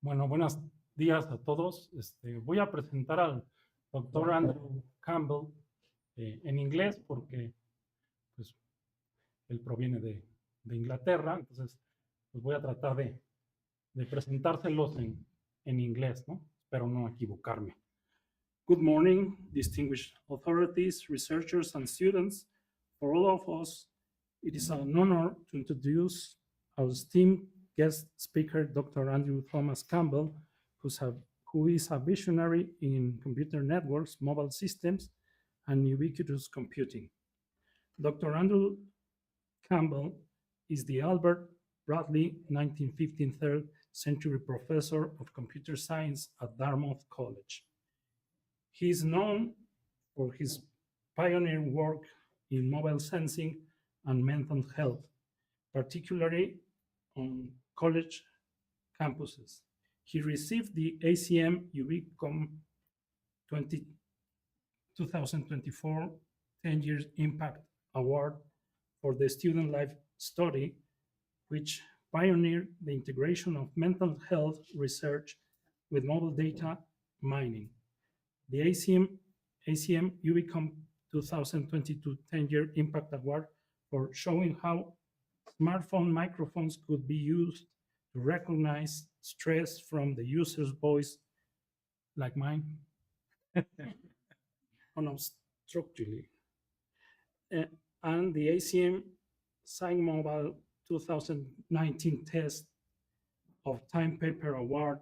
Bueno, buenos días a todos. Voy a presentar al doctor Andrew Campbell en inglés porque pues, él proviene de Inglaterra, entonces pues voy a tratar de presentárselos en inglés, ¿no? Espero no equivocarme. Good morning, distinguished authorities, researchers, and students. For all of us, it is an honor to introduce our esteemed guest speaker, Dr. Andrew Thomas Campbell, who is a visionary in computer networks, mobile systems, and ubiquitous computing. Dr. Andrew Campbell is the Albert Bradley 1915 third century professor of computer science at Dartmouth College. He is known for his pioneering work in mobile sensing and mental health, particularly on college campuses. He received the ACM UAM-I 2024 10 Years Impact Award for the Student Life Study, which pioneered the integration of mental health research with mobile data mining. The ACM UAM 2022 10-Year Impact Award for showing how smartphone microphones could be used to recognize stress from the user's voice, like mine, unobstructedly. And the ACM Sign Mobile 2019 Test of Time Paper Award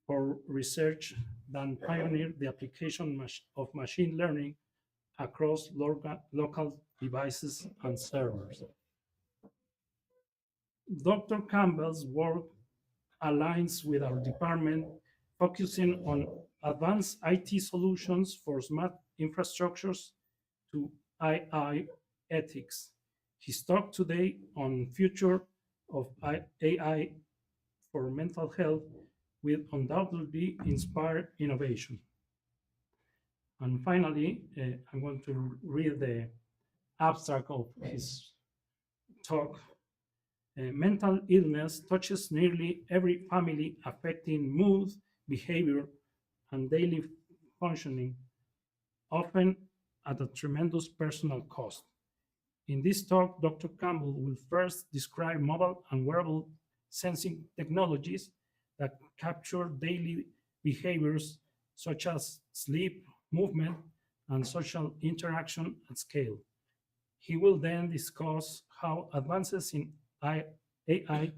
for research that pioneered the application of machine learning across local devices and servers. Dr. Campbell's work aligns with our department, focusing on advanced IT solutions for smart infrastructures to AI ethics. His talk today on future of AI for mental health will undoubtedly inspire innovation. And finally, I'm going to read the abstract of his talk. Mental illness touches nearly every family, affecting mood, behavior, and daily functioning, often at a tremendous personal cost. In this talk, Dr. Campbell will first describe mobile and wearable sensing technologies that capture daily behaviors such as sleep, movement, and social interaction at scale. He will then discuss how advances in AI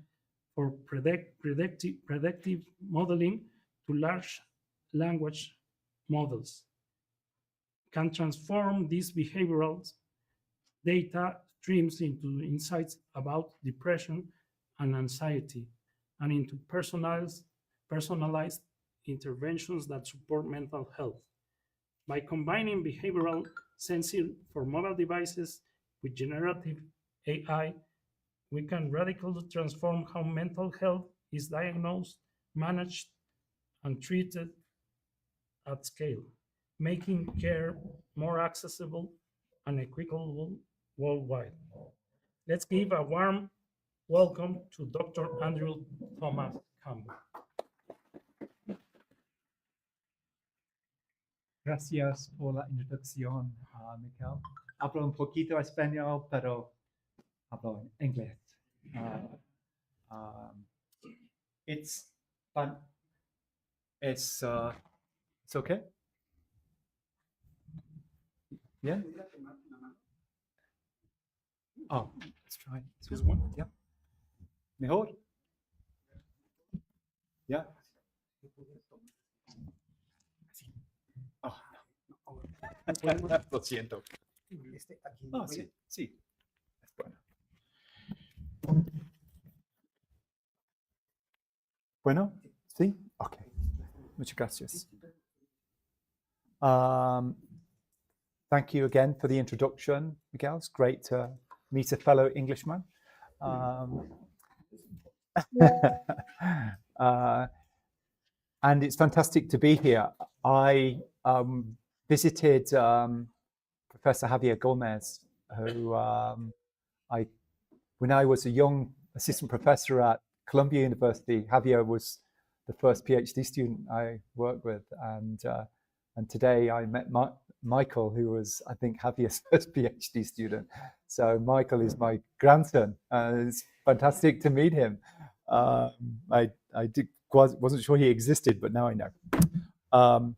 for predictive modeling to large language models can transform these behavioral data streams into insights about depression and anxiety, and into personalized interventions that support mental health. By combining behavioral sensing for mobile devices with generative AI, we can radically transform how mental health is diagnosed, managed, and treated at scale, making care more accessible and equitable worldwide. Let's give a warm welcome to Dr. Andrew Thomas Campbell. Gracias por la introducción, Michael. Hablo un poquito español, pero hablo en inglés. It's okay? Yeah? Oh, let's try this one. Yeah. Mejor? Yeah. Oh, lo siento. Oh, sí, sí. Es bueno. Bueno, sí? Okay. Muchas gracias. Thank you again for the introduction, Miguel. It's great to meet a fellow Englishman. And it's fantastic to be here. I visited Professor Javier Gomez, who when I was a young assistant professor at Columbia University, Javier was the first PhD student I worked with, and today I met Michael, who was, I think, Javier's first PhD student. So Michael is my grandson. It's fantastic to meet him. I wasn't sure he existed, but now I know.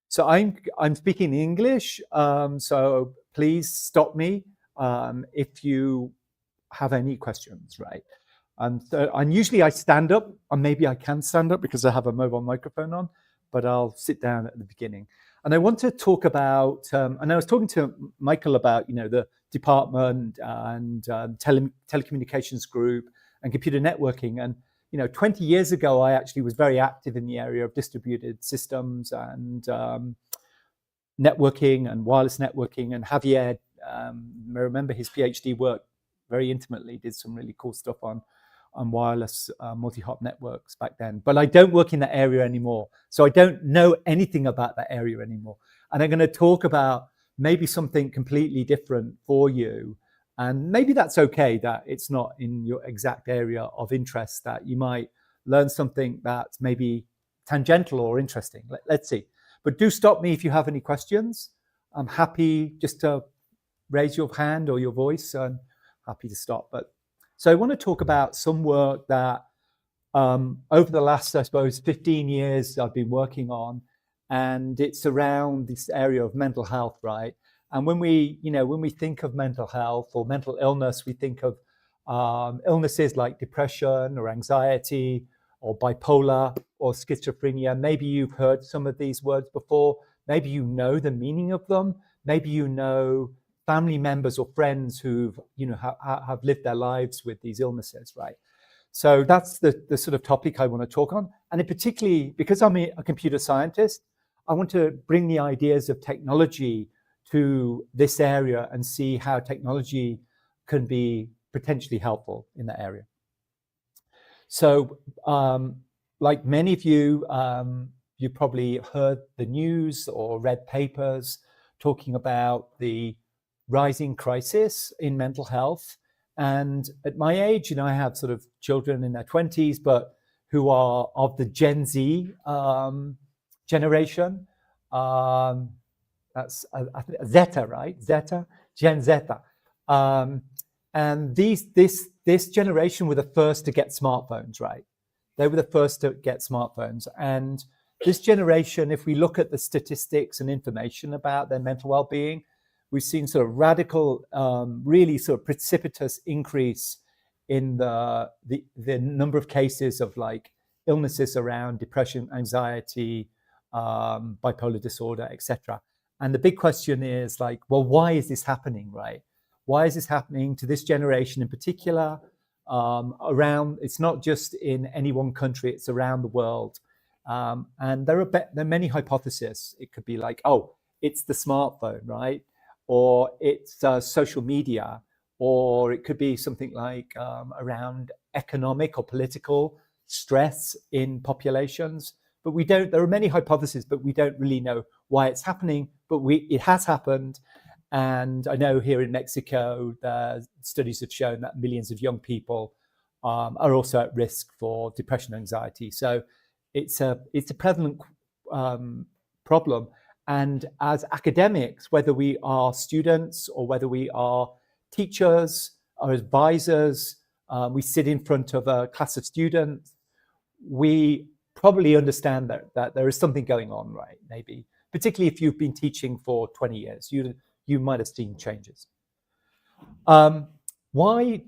So I'm speaking English. So please stop me if you have any questions, right? And usually I stand up, and maybe I can stand up because I have a mobile microphone on, but I'll sit down at the beginning. And I want to talk about, and I was talking to Michael about, the department and telecommunications group and computer networking. And, 20 years ago, I actually was very active in the area of distributed systems and networking and wireless networking. And Javier, I remember his PhD work very intimately, did some really cool stuff on wireless multi-hop networks back then. But I don't work in that area anymore. So I don't know anything about that area anymore. And I'm going to talk about maybe something completely different for you. And maybe that's okay that it's not in your exact area of interest, that you might learn something that's maybe tangential or interesting. Let's see. But do stop me if you have any questions. I'm happy just to raise your hand or your voice, and happy to stop. So I want to talk about some work that over the last, I suppose, 15 years I've been working on, and it's around this area of mental health, right? And when we think of mental health or mental illness, we think of illnesses like depression or anxiety or bipolar or schizophrenia. Maybe you've heard some of these words before. Maybe you know the meaning of them. Maybe you know family members or friends who've have lived their lives with these illnesses, right? So that's the sort of topic I want to talk on. And particularly because I'm a computer scientist, I want to bring the ideas of technology to this area and see how technology can be potentially helpful in that area. So like many of you, you probably heard the news or read papers talking about the rising crisis in mental health. And at my age, I have sort of children in their 20s, but who are of the Gen Z generation. That's Zeta, right? Zeta, Gen Zeta. And this generation were the first to get smartphones, right? They were the first to get smartphones. And this generation, if we look at the statistics and information about their mental well-being, we've seen sort of radical, really sort of precipitous increase in the number of cases of like illnesses around depression, anxiety, bipolar disorder, etc. And the big question is like, well, why is this happening, right? Why is this happening to this generation in particular? It's not just in any one country, it's around the world. And there are many hypotheses. It could be like, oh, it's the smartphone, right? Or it's social media, or it could be something like around economic or political stress in populations. But we don't, there are many hypotheses, but we don't really know why it's happening, but it has happened. And I know here in Mexico, the studies have shown that millions of young people are also at risk for depression and anxiety. So it's a prevalent problem. And as academics, whether we are students or whether we are teachers or advisors, we sit in front of a class of students, we probably understand that there is something going on, right? Maybe, particularly if you've been teaching for 20 years, you might have seen changes. Why,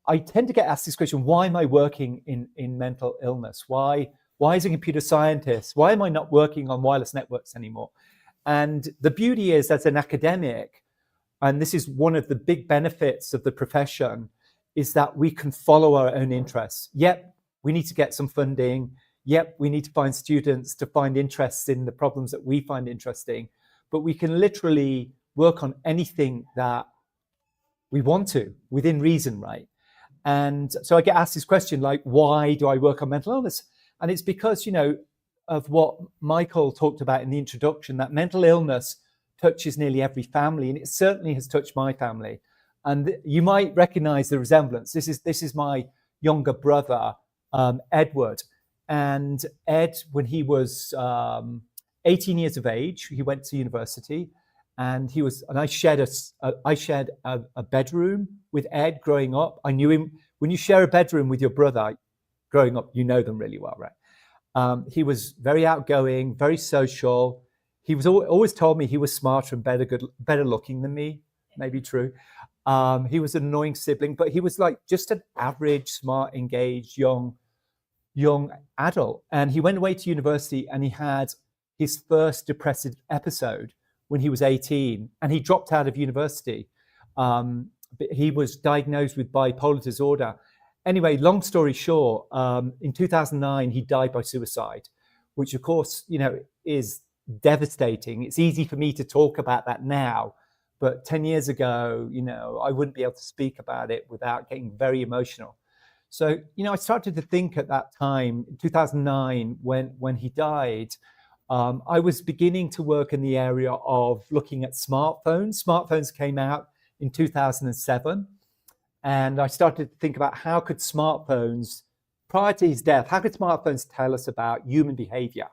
I tend to get asked this question, why am I working in mental illness? Why as a computer scientist, why am I not working on wireless networks anymore? And the beauty is, as an academic, and this is one of the big benefits of the profession, is that we can follow our own interests. Yep, we need to get some funding. Yep, we need to find students to find interests in the problems that we find interesting. But we can literally work on anything that we want to, within reason, right? And so I get asked this question, like, why do I work on mental illness? And it's because, of what Michael talked about in the introduction, that mental illness touches nearly every family, and it certainly has touched my family. And you might recognize the resemblance. This is my younger brother, Edward. And Ed, when he was 18 years of age, he went to university, and I shared a bedroom with Ed growing up. I knew him. When you share a bedroom with your brother growing up, you know them really well, right? He was very outgoing, very social. He was always told me he was smarter and better looking than me. Maybe true. He was an annoying sibling, but he was like just an average, smart, engaged, young adult. And he went away to university, and he had his first depressive episode when he was 18, and he dropped out of university. But he was diagnosed with bipolar disorder. Anyway, long story short, in 2009, he died by suicide, which of course, is devastating. It's easy for me to talk about that now, but 10 years ago, I wouldn't be able to speak about it without getting very emotional. So, I started to think at that time, in 2009, when he died, I was beginning to work in the area of looking at smartphones. Smartphones came out in 2007. And I started to think about how could smartphones, prior to his death, how could smartphones tell us about human behavior?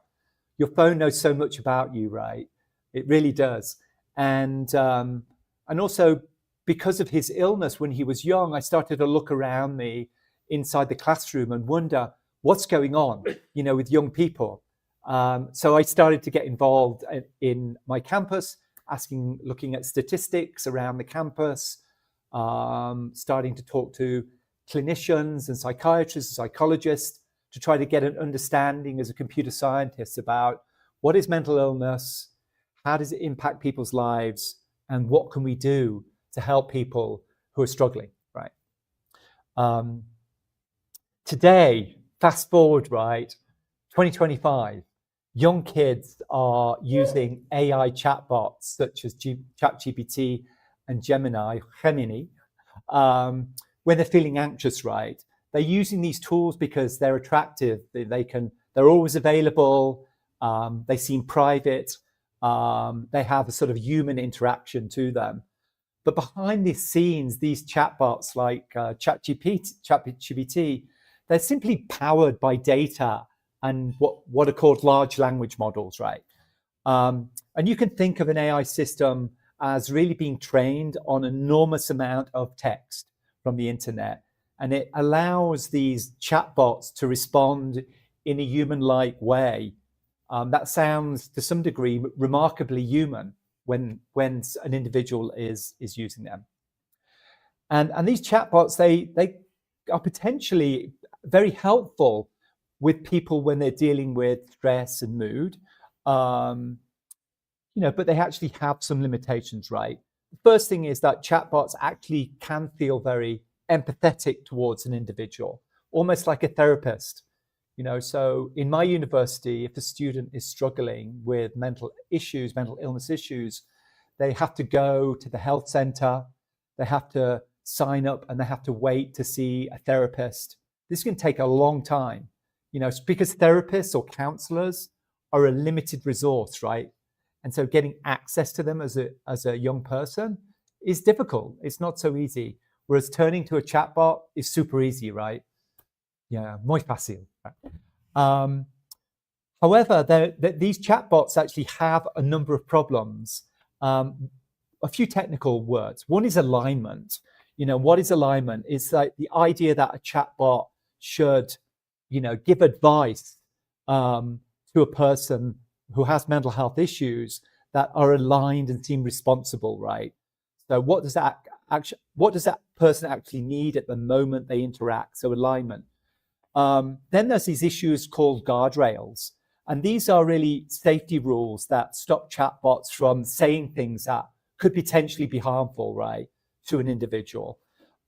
Your phone knows so much about you, right? It really does. And also because of his illness when he was young, I started to look around me inside the classroom and wonder what's going on, with young people. So I started to get involved in my campus, looking at statistics around the campus, starting to talk to clinicians and psychiatrists and psychologists to try to get an understanding as a computer scientist about what is mental illness, how does it impact people's lives, and what can we do to help people who are struggling, right? Today, fast forward, right, 2025, young kids are using AI chatbots such as ChatGPT and Gemini, when they're feeling anxious, right? They're using these tools because they're attractive. They're always available. They seem private. They have a sort of human interaction to them. But behind the scenes, these chatbots like ChatGPT, they're simply powered by data and what are called large language models, right? And you can think of an AI system as really being trained on an enormous amount of text from the internet. And it allows these chatbots to respond in a human-like way. That sounds, to some degree, remarkably human when an individual is using them. And these chatbots, they are potentially very helpful with people when they're dealing with stress and mood. But they actually have some limitations, right? The first thing is that chatbots actually can feel very empathetic towards an individual, almost like a therapist. So in my university, if a student is struggling with mental illness issues, they have to go to the health center, they have to sign up, and they have to wait to see a therapist. This can take a long time, because therapists or counselors are a limited resource, right? And so getting access to them as a young person is difficult. It's not so easy. Whereas turning to a chatbot is super easy, right? Yeah, muy fácil. However, these chatbots actually have a number of problems. A few technical words. One is alignment. What is alignment? It's like the idea that a chatbot should, give advice to a person who has mental health issues that are aligned and seem responsible, right? So what does that person actually need at the moment they interact? So alignment. Then there's these issues called guardrails. And these are really safety rules that stop chatbots from saying things that could potentially be harmful, right, to an individual.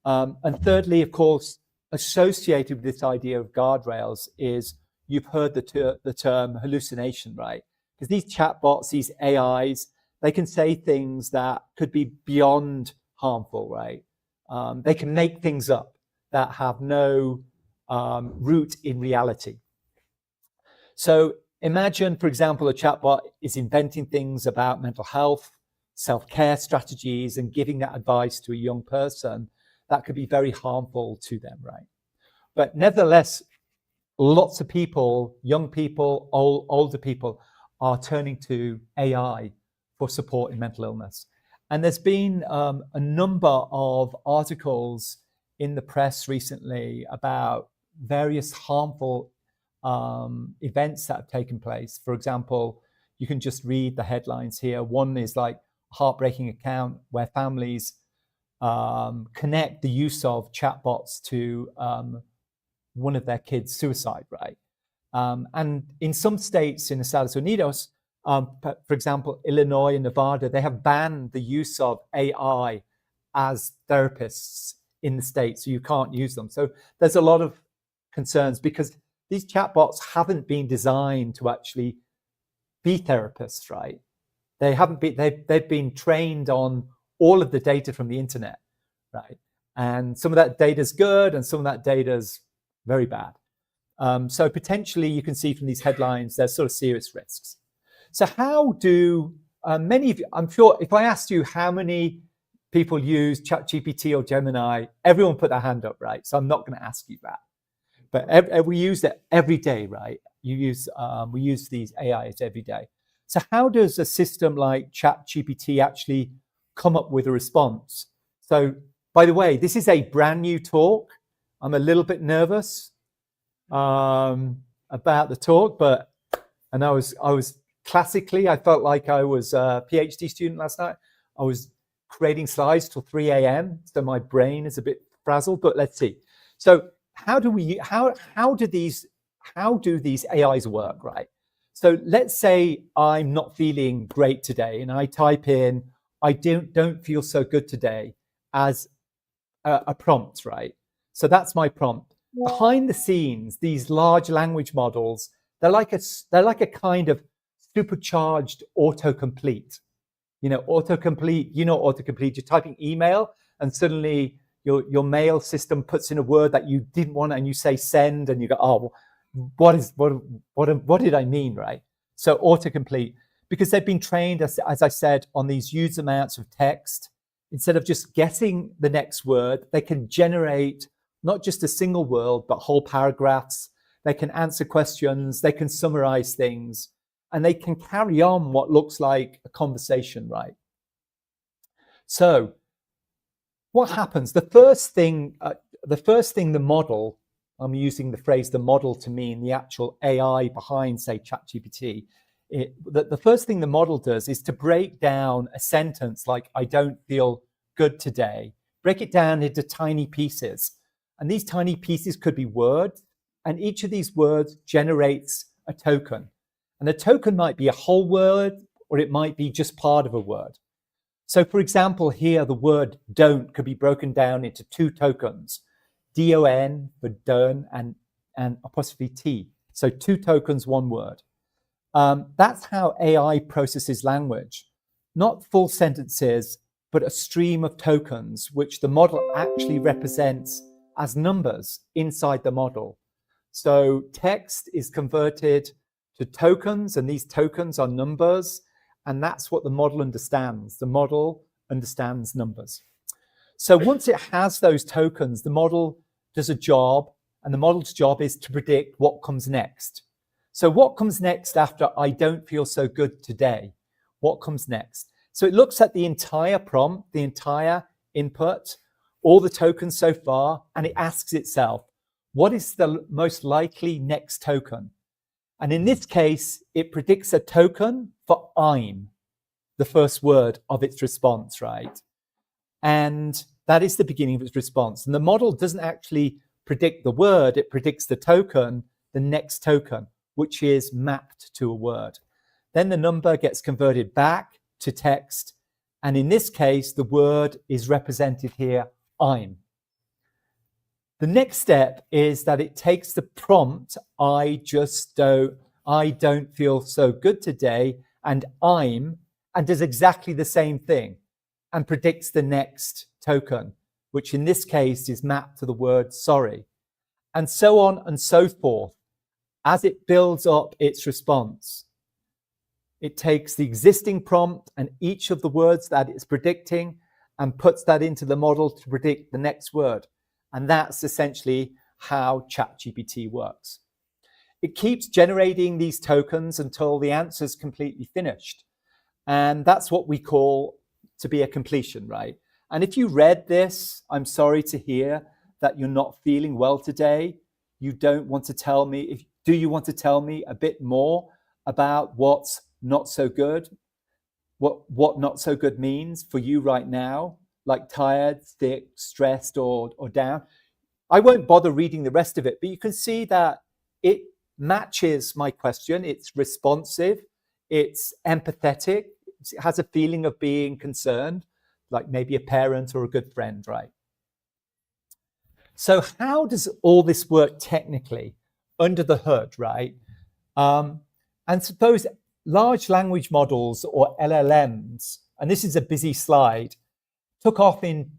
And thirdly, of course, associated with this idea of guardrails is, you've heard the term hallucination, right? Because these chatbots, these AIs, they can say things that could be beyond harmful, right? They can make things up that have no root in reality. So imagine, for example, a chatbot is inventing things about mental health, self-care strategies, and giving that advice to a young person that could be very harmful to them, right? But nevertheless, lots of people, young people, older people, are turning to AI for support in mental illness. And there's been a number of articles in the press recently about various harmful events that have taken place. For example, you can just read the headlines here. One is like a heartbreaking account where families connect the use of chatbots to one of their kids' suicide, right? And in some states in Estados Unidos, for example, Illinois and Nevada, they have banned the use of AI as therapists in the state, so you can't use them. So there's a lot of concerns because these chatbots haven't been designed to actually be therapists, right? They haven't been. They've been trained on all of the data from the internet, right? And some of that data is good, and some of that data is very bad. So potentially, you can see from these headlines, there's sort of serious risks. So how do many of you? I'm sure if I asked you how many people use ChatGPT or Gemini, everyone put their hand up, right? So I'm not going to ask you that. But we use it every day, right? We use these AIs every day. So how does a system like ChatGPT actually come up with a response? So, by the way, this is a brand new talk. I'm a little bit nervous about the talk, and I was classically, I felt like I was a PhD student last night. I was creating slides till 3 a.m. So my brain is a bit frazzled, but let's see. So how do these AIs work, right? So let's say I'm not feeling great today, and I type in, I don't feel so good today as a prompt, right? So that's my prompt. Behind the scenes, these large language models, they're like a kind of supercharged autocomplete. Autocomplete, you're typing email and suddenly your mail system puts in a word that you didn't want and you say send and you go, oh, what did I mean, right? So autocomplete, because they've been trained, as I said, on these huge amounts of text. Instead of just guessing the next word, they can generate not just a single word, but whole paragraphs. They can answer questions, they can summarize things, and they can carry on what looks like a conversation, right? So what happens? The first thing the model, I'm using the phrase the model to mean the actual AI behind, say, ChatGPT. The first thing the model does is to break down a sentence like, I don't feel good today, break it down into tiny pieces. And these tiny pieces could be words, and each of these words generates a token. And the token might be a whole word, or it might be just part of a word. So for example, here, the word don't could be broken down into two tokens, D-O-N for don't and apostrophe T. So two tokens, one word. That's how AI processes language, not full sentences, but a stream of tokens, which the model actually represents as numbers inside the model. So text is converted to tokens, and these tokens are numbers, and that's what the model understands. The model understands numbers. So once it has those tokens, the model does a job, and the model's job is to predict what comes next. So what comes next after I don't feel so good today? What comes next? So it looks at the entire prompt, the entire input, all the tokens so far, and it asks itself, what is the most likely next token? And in this case, it predicts a token for I'm, the first word of its response, right? And that is the beginning of its response. And the model doesn't actually predict the word, it predicts the token, the next token, which is mapped to a word. Then the number gets converted back to text. And in this case, the word is represented here, I'm. The next step is that it takes the prompt, I don't feel so good today, and I'm, and does exactly the same thing and predicts the next token, which in this case is mapped to the word sorry, and so on and so forth. As it builds up its response, it takes the existing prompt and each of the words that it's predicting and puts that into the model to predict the next word. And that's essentially how ChatGPT works. it keeps generating these tokens until the answer's completely finished. And that's what we call to be a completion, right? And if you read this, I'm sorry to hear that you're not feeling well today. You don't want to tell me, do you want to tell me a bit more about what's not so good? What not so good means for you right now, like tired, sick, stressed, or down? I won't bother reading the rest of it, but you can see that it matches my question. It's responsive, it's empathetic, it has a feeling of being concerned, like maybe a parent or a good friend, right? So how does all this work technically under the hood, right? And suppose large language models, or LLMs, and this is a busy slide, took off in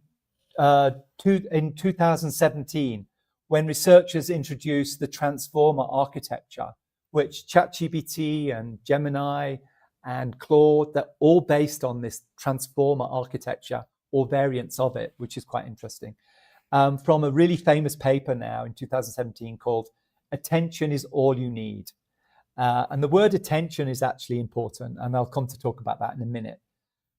2017 when researchers introduced the transformer architecture, which ChatGPT and Gemini and Claude, they're all based on this transformer architecture or variants of it, which is quite interesting. From a really famous paper now in 2017 called Attention is All You Need. And the word attention is actually important, and I'll come to talk about that in a minute.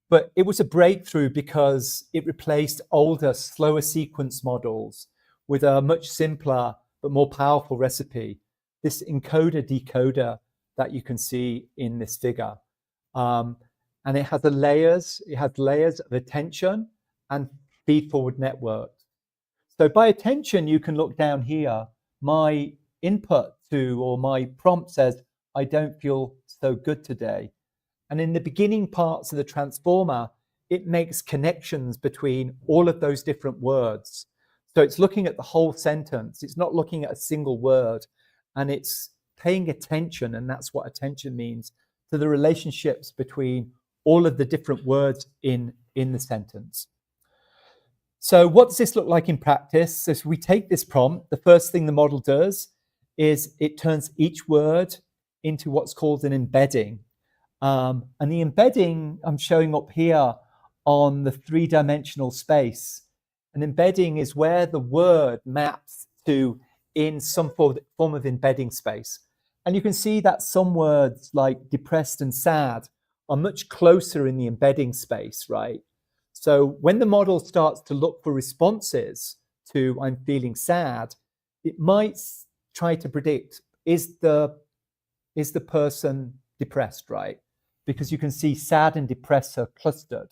But it was a breakthrough because it replaced older, slower sequence models with a much simpler but more powerful recipe, this encoder-decoder that you can see in this figure. And it has layers of attention and feed-forward networks. So by attention, you can look down here. My input to, or my prompt says, I don't feel so good today. And in the beginning parts of the transformer, it makes connections between all of those different words. So it's looking at the whole sentence. It's not looking at a single word, and it's paying attention, and that's what attention means, to the relationships between all of the different words in the sentence. So what does this look like in practice? So if we take this prompt, the first thing the model does is it turns each word into what's called an embedding. And the embedding I'm showing up here on the three-dimensional space. An embedding is where the word maps to in some form of embedding space. And you can see that some words like depressed and sad are much closer in the embedding space, right? So when the model starts to look for responses to I'm feeling sad, it might try to predict, is the person depressed, right? Because you can see sad and depressed are clustered.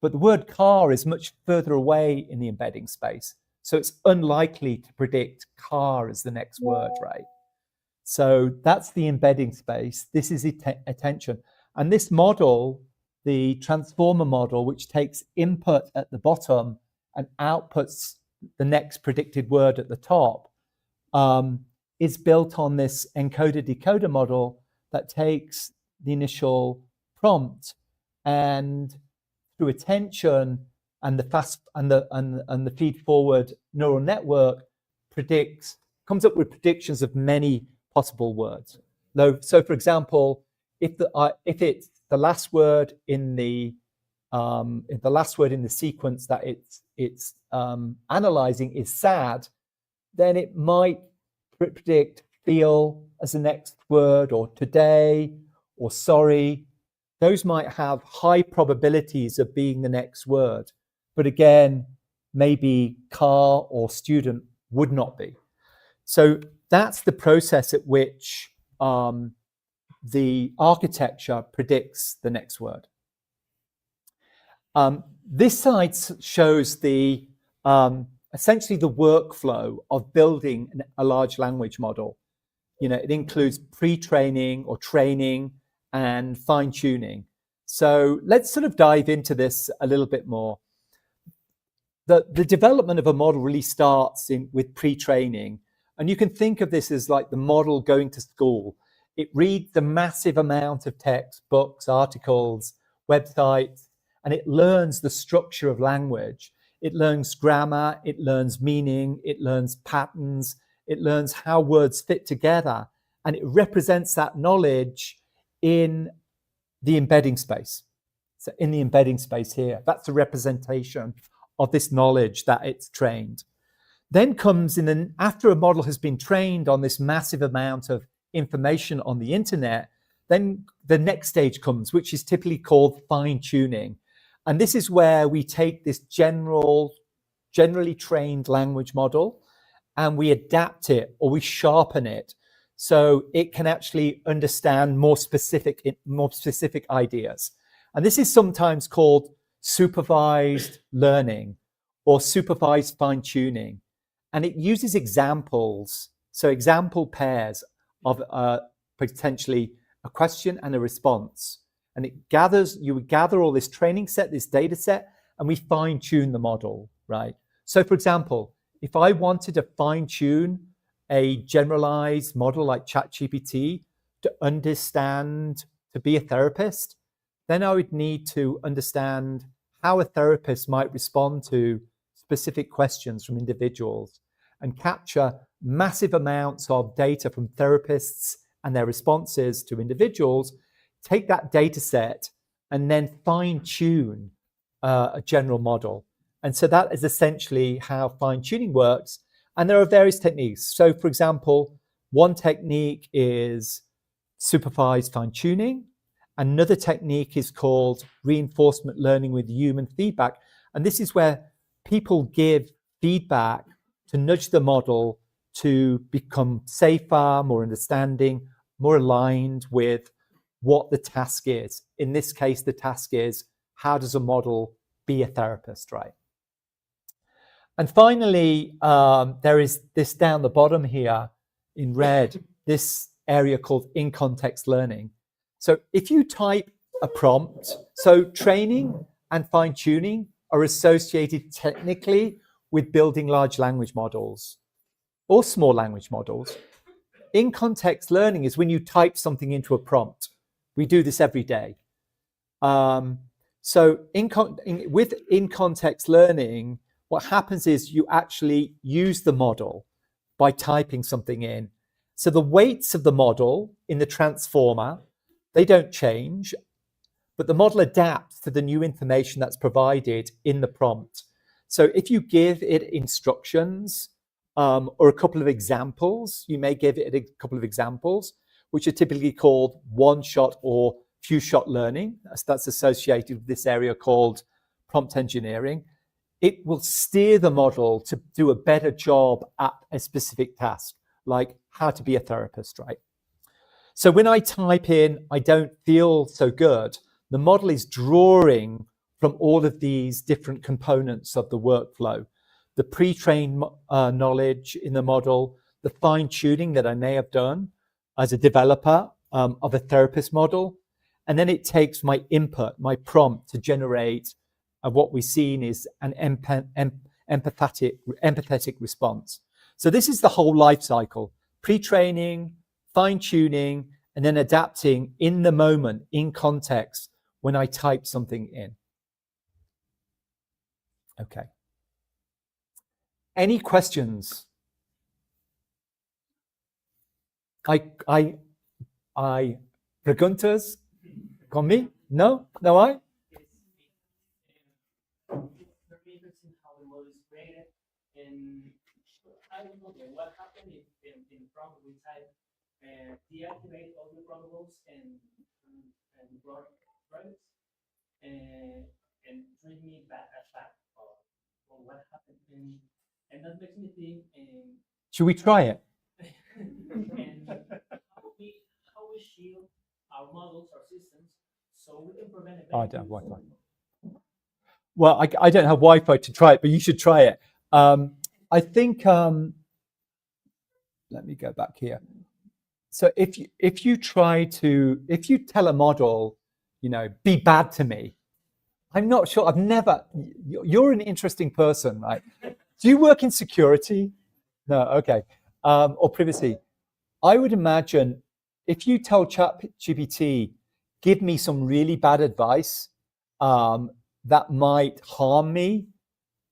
But the word car is much further away in the embedding space. So it's unlikely to predict car as the next word, right? So that's the embedding space. This is attention. And this model, the transformer model, which takes input at the bottom and outputs the next predicted word at the top, is built on this encoder-decoder model that takes the initial prompt and through attention and the feed-forward neural network comes up with predictions of many possible words. So, for example, if it's the last word in the sequence that it's analyzing is sad, then it might predict feel as the next word, or today, or sorry. Those might have high probabilities of being the next word. But again, maybe car or student would not be. So that's the process at which the architecture predicts the next word. This slide shows the essentially the workflow of building a large language model. You know, it includes pre-training or training and fine-tuning. So let's sort of dive into this a little bit more. The development of a model really starts with pre-training. And you can think of this as like the model going to school. It reads a massive amount of text, books, articles, websites, and it learns the structure of language. It learns grammar, it learns meaning, it learns patterns, it learns how words fit together, and it represents that knowledge in the embedding space. So in the embedding space here, that's a representation of this knowledge that it's trained. Then comes after a model has been trained on this massive amount of information on the internet, then the next stage comes, which is typically called fine-tuning. And this is where we take this generally trained language model and we adapt it or we sharpen it so it can actually understand more specific ideas. And this is sometimes called supervised learning or supervised fine-tuning. And it uses examples, so example pairs of potentially a question and a response. And you would gather all this training set, this data set, and we fine-tune the model, right? So for example, if I wanted to fine-tune a generalized model like ChatGPT to understand, to be a therapist, then I would need to understand how a therapist might respond to specific questions from individuals and capture massive amounts of data from therapists and their responses to individuals, take that data set and then fine-tune a general model. And so that is essentially how fine-tuning works. And there are various techniques. So for example, one technique is supervised fine-tuning. Another technique is called reinforcement learning with human feedback. And this is where people give feedback to nudge the model to become safer, more understanding, more aligned with what the task is. In this case, the task is, how does a model be a therapist, right? And finally, there is this down the bottom here in red, this area called in-context learning. So if you type a prompt, so training and fine-tuning are associated technically with building large language models or small language models. In-context learning is when you type something into a prompt. We do this every day. So with in-context learning, what happens is you actually use the model by typing something in. So the weights of the model in the transformer, they don't change, but the model adapts to the new information that's provided in the prompt. So if you give it instructions or a couple of examples, you may give it a couple of examples, which are typically called one-shot or few-shot learning. That's associated with this area called prompt engineering. It will steer the model to do a better job at a specific task, like how to be a therapist, right? So when I type in, I don't feel so good, the model is drawing from all of these different components of the workflow, the pre-trained knowledge in the model, the fine-tuning that I may have done as a developer of a therapist model, and then it takes my input, my prompt to generate what we've seen is an empathetic response. So this is the whole life cycle: pre-training, fine-tuning, and then adapting in the moment, in context, when I type something in. Okay. Any questions? Preguntas conmigo? No? No hay? Very interesting how the model is created, and I don't know what happened if in the prompt we type deactivate all the protocols and products and treat me back as that or what happened, and that makes me think. Should we try it? And how we shield our models, our systems, so we can prevent events. I don't have Wi-Fi. Well, I don't have Wi-Fi to try it, but you should try it. I think, let me go back here. So if you tell a model, be bad to me, I'm not sure, you're an interesting person, right? Do you work in security? No, okay. Or privacy. I would imagine if you tell ChatGPT, give me some really bad advice, that might harm me,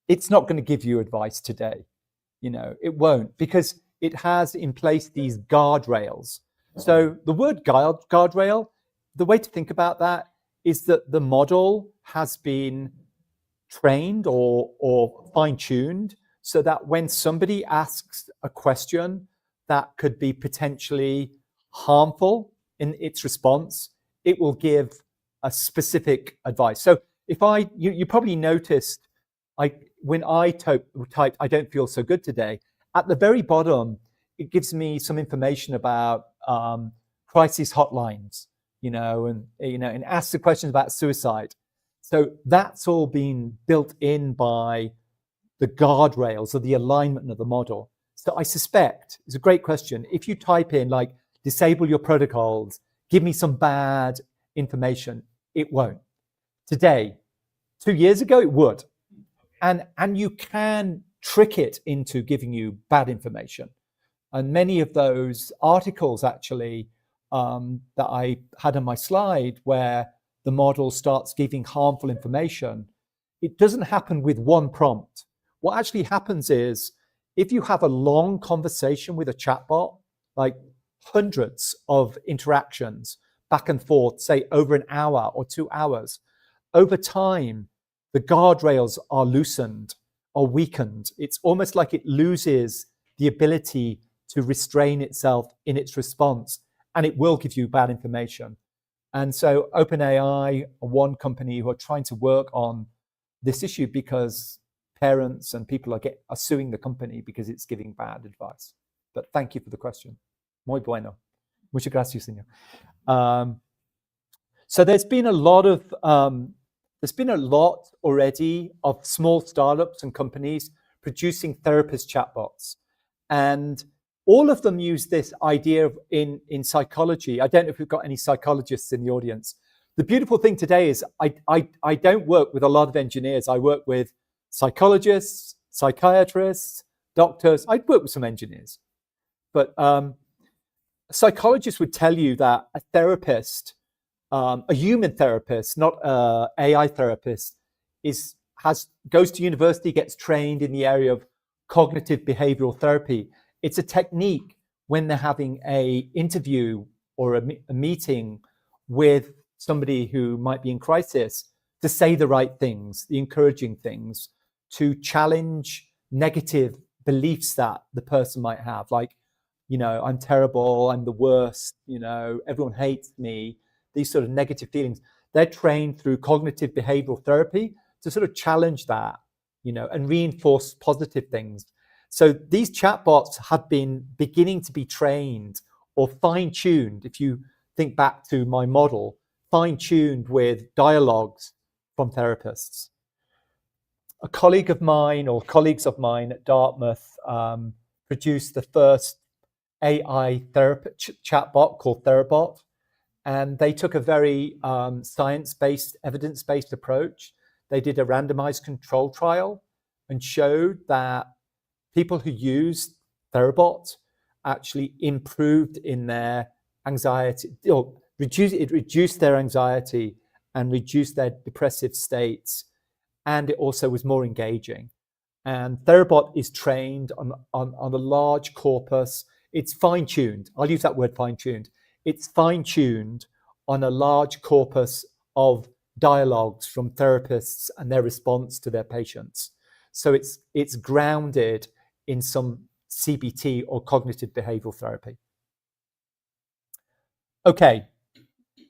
it's not going to give you advice today. It won't, because it has in place these guardrails. So the word guardrail, the way to think about that is that the model has been trained or fine-tuned so that when somebody asks a question that could be potentially harmful in its response, it will give a specific advice. So if you probably noticed, when I typed, I don't feel so good today, at the very bottom, it gives me some information about crisis hotlines, and asks the questions about suicide. So that's all been built in by the guardrails or the alignment of the model. So I suspect, it's a great question, if you type in like, disable your protocols, give me some bad information, it won't. Today, 2 years ago, it would. And you can trick it into giving you bad information. And many of those articles actually that I had on my slide where the model starts giving harmful information, it doesn't happen with one prompt. What actually happens is if you have a long conversation with a chatbot, like hundreds of interactions back and forth, say over an hour or 2 hours, over time, the guardrails are loosened or weakened. It's almost like it loses the ability to restrain itself in its response, and it will give you bad information. And so OpenAI are one company who are trying to work on this issue because parents and people are suing the company because it's giving bad advice. But thank you for the question. Muy bueno. Muchas gracias, señor. So there's been a lot already of small startups and companies producing therapist chatbots. And all of them use this idea of in psychology. I don't know if we've got any psychologists in the audience. The beautiful thing today is I don't work with a lot of engineers. I work with psychologists, psychiatrists, doctors. I work with some engineers. But psychologists would tell you that a therapist, a human therapist, not an AI therapist, goes to university, gets trained in the area of cognitive behavioral therapy. It's a technique when they're having an interview or a meeting with somebody who might be in crisis to say the right things, the encouraging things, to challenge negative beliefs that the person might have, like, I'm terrible, I'm the worst, everyone hates me, these sort of negative feelings. They're trained through cognitive behavioral therapy to sort of challenge that, and reinforce positive things. So these chatbots have been beginning to be trained or fine-tuned, if you think back to my model, fine-tuned with dialogues from therapists. A colleague of mine or colleagues of mine at Dartmouth produced the first AI chatbot called Therabot. And they took a very science-based, evidence-based approach. They did a randomized control trial and showed that people who used Therabot actually improved in their anxiety, or reduced their anxiety and reduced their depressive states. And it also was more engaging. And Therabot is trained on a large corpus. It's fine-tuned. I'll use that word, fine-tuned. It's fine-tuned on a large corpus of dialogues from therapists and their response to their patients. So it's grounded in some CBT or cognitive behavioral therapy. Okay,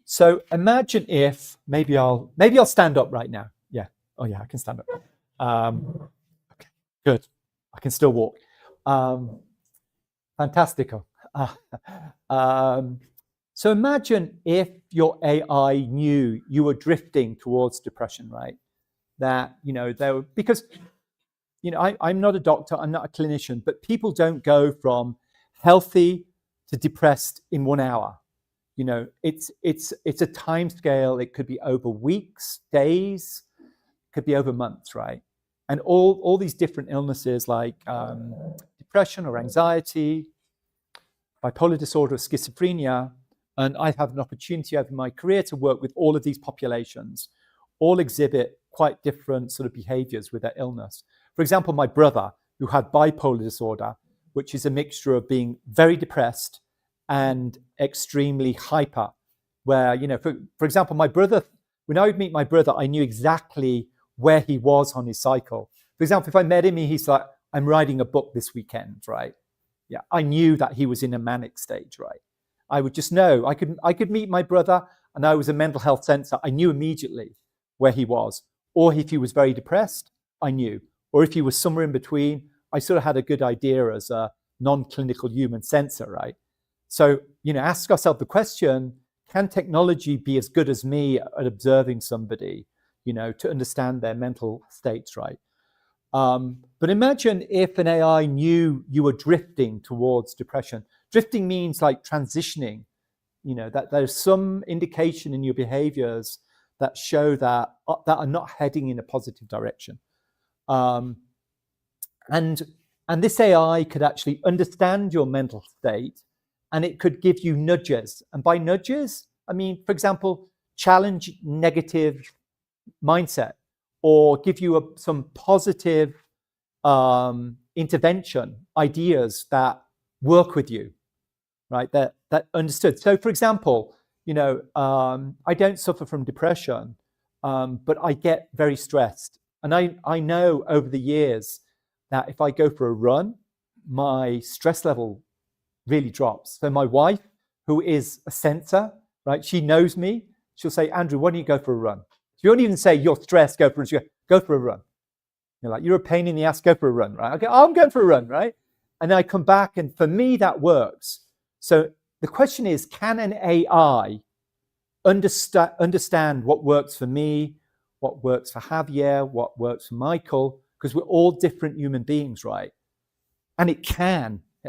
so imagine if maybe I'll stand up right now. Yeah. Oh yeah, I can stand up. Okay, good. I can still walk. Fantastico. So imagine if your AI knew you were drifting towards depression, right? That, because, I'm not a doctor, I'm not a clinician, but people don't go from healthy to depressed in 1 hour. It's a time scale. It could be over weeks, days, could be over months, right? And all these different illnesses like depression or anxiety, bipolar disorder, schizophrenia, and I have an opportunity over my career to work with all of these populations, all exhibit quite different sort of behaviors with their illness. For example, my brother, who had bipolar disorder, which is a mixture of being very depressed and extremely hyper, where, for example, my brother, when I would meet my brother, I knew exactly where he was on his cycle. For example, if I met him, he's like, I'm writing a book this weekend, right? Yeah, I knew that he was in a manic stage, right? I would just know. I could meet my brother and I was a mental health sensor. I knew immediately where he was. Or if he was very depressed, I knew. Or if he was somewhere in between, I sort of had a good idea as a non-clinical human sensor, right? So, ask ourselves the question, can technology be as good as me at observing somebody, to understand their mental states, right? But imagine if an AI knew you were drifting towards depression. Drifting means like transitioning, that there's some indication in your behaviors that show that are not heading in a positive direction. And this AI could actually understand your mental state, and it could give you nudges. And by nudges, I mean, for example, challenge negative mindset or give you some positive intervention ideas that work with you, right? That understood. So, for example, I don't suffer from depression, but I get very stressed, and I know over the years that if I go for a run, my stress level really drops. So my wife, who is a sensor, right? She knows me. She'll say, Andrew, why don't you go for a run? She won't even say you're stressed, go for a run. She'll go for a run. You're like, you're a pain in the ass, go for a run, right? Okay, I'm going for a run, right? And then I come back, and for me, that works. So the question is, can an AI understand what works for me, what works for Javier, what works for Michael? Because we're all different human beings, right? And it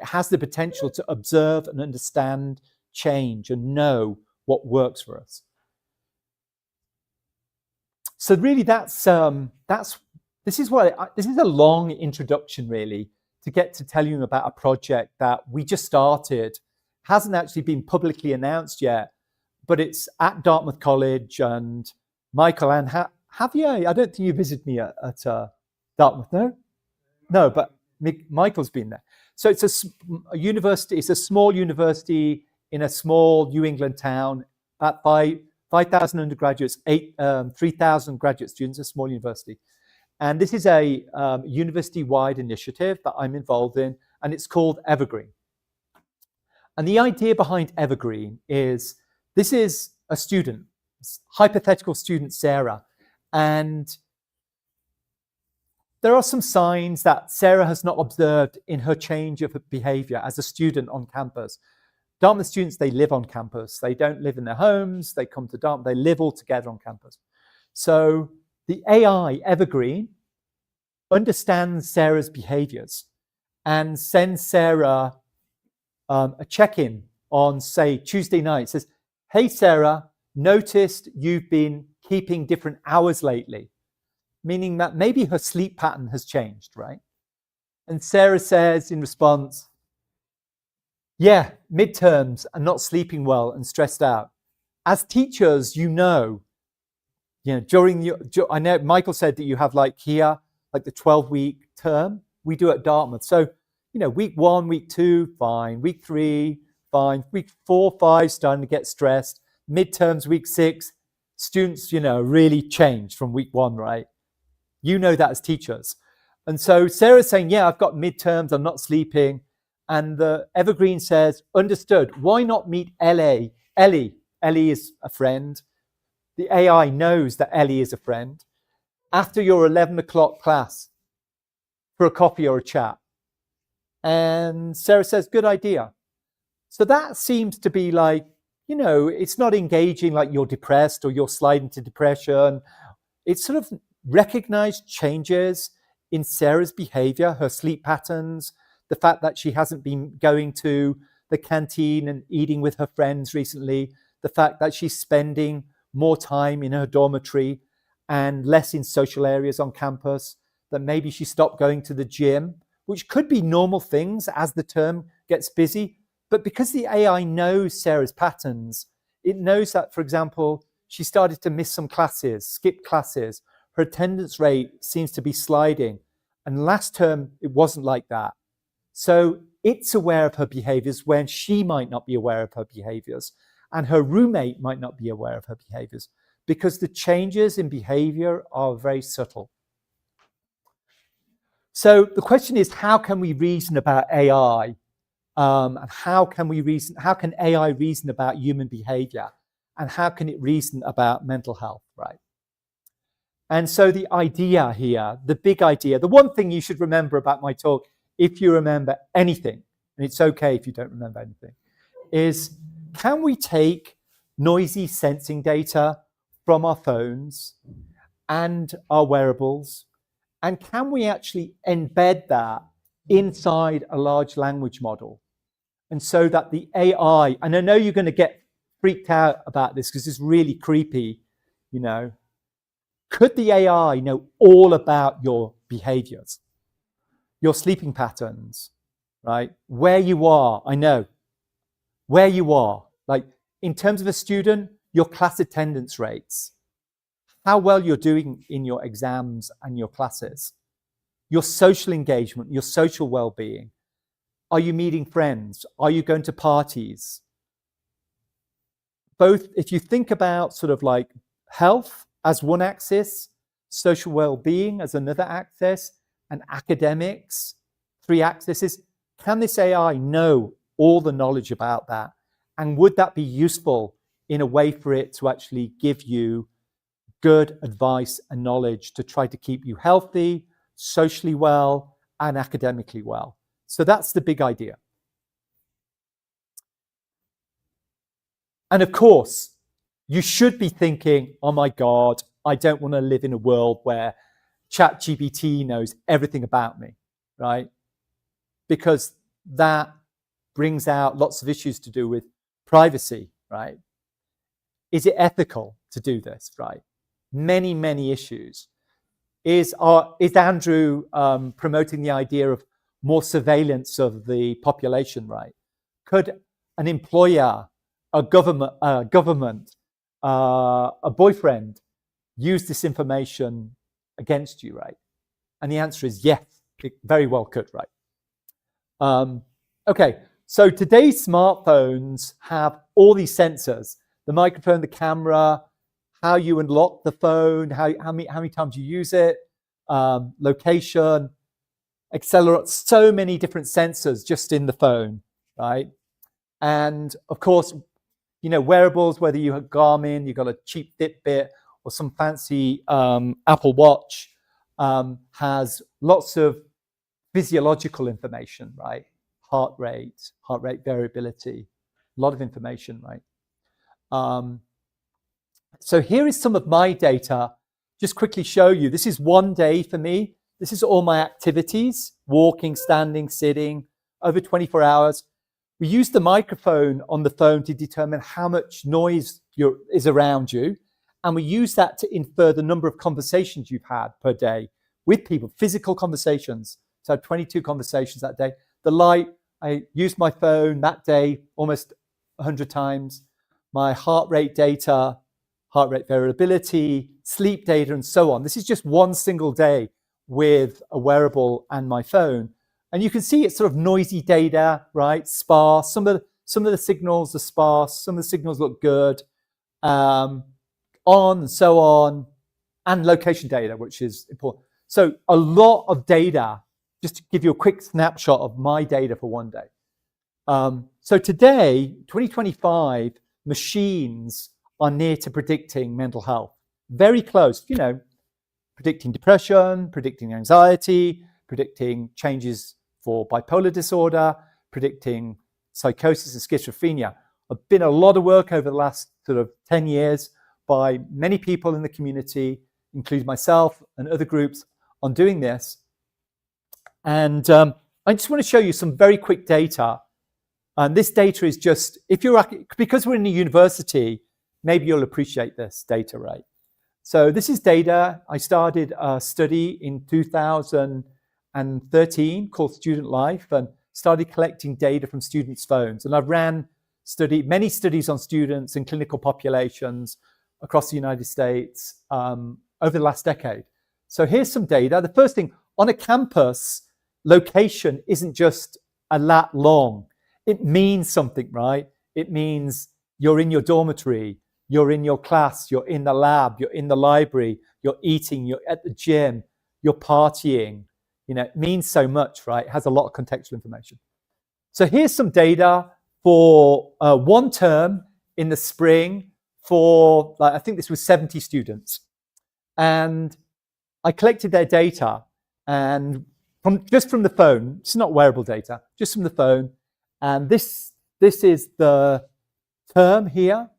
has the potential to observe and understand change and know what works for us. So really, this is a long introduction, really, to get to tell you about a project that we just started. Hasn't actually been publicly announced yet, but it's at Dartmouth College, and Michael and Javier, I don't think you visited me at Dartmouth, no, but Michael's been there. So it's a university. It's a small university in a small New England town. At 5,000 undergraduates, 3,000 graduate students. A small university, and this is a university-wide initiative that I'm involved in, and it's called Evergreen. And the idea behind Evergreen is this is a student, hypothetical student Sarah, and there are some signs that Sarah has not observed in her change of behavior as a student on campus. Dartmouth students, they live on campus. They don't live in their homes. They come to Dartmouth. They live all together on campus. So the AI, Evergreen, understands Sarah's behaviors and sends Sarah a check-in on, say, Tuesday night. It says, hey, Sarah, noticed you've been keeping different hours lately, meaning that maybe her sleep pattern has changed, right? And Sarah says in response, yeah, midterms and not sleeping well and stressed out. As teachers, I know Michael said that you have like here, like the 12-week term. We do at Dartmouth. So, week 1, week 2, fine. Week 3, fine. Week 4, 5, starting to get stressed. Midterms, week 6, students, really change from week 1, right? You know that as teachers. And so Sarah's saying, yeah, I've got midterms, I'm not sleeping. And the Evergreen says, understood. Why not meet Ellie? Ellie is a friend. The AI knows that Ellie is a friend. After your 11 o'clock class for a coffee or a chat. And Sarah says, good idea. So that seems to be like, it's not engaging like you're depressed or you're sliding to depression. It's sort of recognized changes in Sarah's behavior, her sleep patterns, the fact that she hasn't been going to the canteen and eating with her friends recently, the fact that she's spending more time in her dormitory and less in social areas on campus, that maybe she stopped going to the gym, which could be normal things as the term gets busy. But because the AI knows Sarah's patterns, it knows that, for example, she started to miss some classes, skip classes. Her attendance rate seems to be sliding. And last term, it wasn't like that. So it's aware of her behaviors when she might not be aware of her behaviors. And her roommate might not be aware of her behaviors because the changes in behavior are very subtle. So the question is, how can we reason about AI And how can we reason? How can AI reason about human behavior? And how can it reason about mental health, right? And so the idea here, the big idea, the one thing you should remember about my talk, if you remember anything, and it's okay if you don't remember anything, is can we take noisy sensing data from our phones and our wearables, and can we actually embed that inside a large language model? And so that the AI, and I know you're going to get freaked out about this because it's really creepy, you know, could the AI know all about your behaviors, your sleeping patterns, right? Where you are, I know, where you are, like in terms of a student, your class attendance rates, how well you're doing in your exams and your classes, your social engagement, your social well-being. Are you meeting friends? Are you going to parties? Both, if you think about sort of like health as one axis, social well-being as another axis, and academics, three axes, can this AI know all the knowledge about that? And would that be useful in a way for it to actually give you good advice and knowledge to try to keep you healthy, socially well, and academically well? So that's the big idea. And of course, you should be thinking, oh my God, I don't want to live in a world where ChatGPT knows everything about me, right? Because that brings out lots of issues to do with privacy, right? Is it ethical to do this, right? Many, many issues. Is Andrew promoting the idea of more surveillance of the population, right? Could an employer, a government, a boyfriend use this information against you, right? And the answer is yes, it very well could, right? Okay, so today's smartphones have all these sensors, the microphone, the camera, how you unlock the phone, how many times you use it, location, accelerometer, so many different sensors just in the phone, right? And of course, you know, wearables, whether you have Garmin, you've got a cheap Fitbit or some fancy Apple Watch, has lots of physiological information, right? Heart rate variability, a lot of information, right? So here is some of my data. Just quickly show you. This is one day for me. This is all my activities, walking, standing, sitting, over 24 hours. We use the microphone on the phone to determine how much noise is around you. And we use that to infer the number of conversations you've had per day with people, physical conversations. So I had 22 conversations that day. The light, I used my phone that day almost 100 times. My heart rate data, heart rate variability, sleep data, and so on. This is just one single day with a wearable and my phone. And you can see it's sort of noisy data, right? Sparse. Some of the signals are sparse. Some of the signals look good. On and so on. And location data, which is important. So a lot of data, just to give you a quick snapshot of my data for one day. So today, 2025, machines are near to predicting mental health. Very close, you know, predicting depression, predicting anxiety, predicting changes for bipolar disorder, predicting psychosis and schizophrenia. There's been a lot of work over the last sort of 10 years by many people in the community, including myself and other groups, on doing this. And I just want to show you some very quick data. And this data is just, because we're in a university, maybe you'll appreciate this data, right? So this is data. I started a study in 2013 called Student Life and started collecting data from students' phones. And I've ran many studies on students and clinical populations across the United States over the last decade. So here's some data. The first thing, on a campus, location isn't just a lat long. It means something, right? It means you're in your dormitory, you're in your class, you're in the lab, you're in the library, you're eating, you're at the gym, you're partying. You know, it means so much, right? It has a lot of contextual information. So here's some data for one term in the spring for, like, I think this was 70 students. And I collected their data and just from the phone. It's not wearable data, just from the phone. And this is the term here.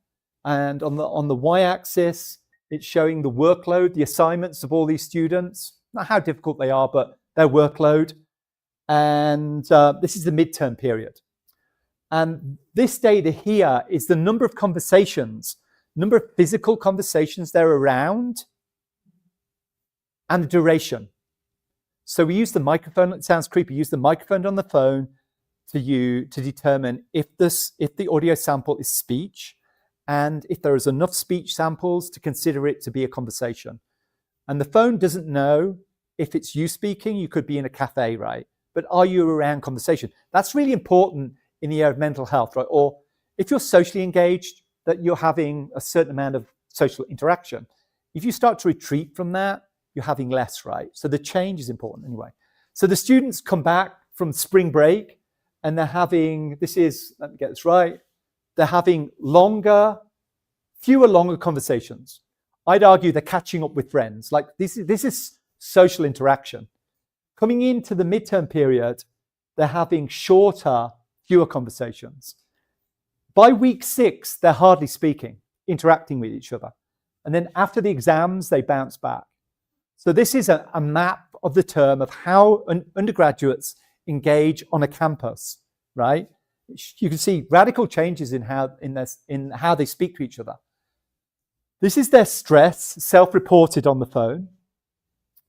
And on the y-axis, it's showing the workload, the assignments of all these students, not how difficult they are, but their workload. And this is the midterm period. And this data here is the number of conversations, number of physical conversations they're around, and the duration. So we use the microphone. It sounds creepy. Use the microphone on the phone to determine if the audio sample is speech, and if there is enough speech samples to consider it to be a conversation. And the phone doesn't know if it's you speaking. You could be in a cafe, right? But are you around conversation? That's really important in the area of mental health, right? Or if you're socially engaged, that you're having a certain amount of social interaction. If you start to retreat from that, you're having less, right? So the change is important anyway. So the students come back from spring break and they're having, let me get this right, they're having fewer longer conversations. I'd argue they're catching up with friends. Like this is social interaction. Coming into the midterm period, they're having shorter, fewer conversations. By week 6, they're hardly speaking, interacting with each other. And then after the exams, they bounce back. So this is a map of the term of how undergraduates engage on a campus, right? You can see radical changes in how they speak to each other. This is their stress, self-reported on the phone.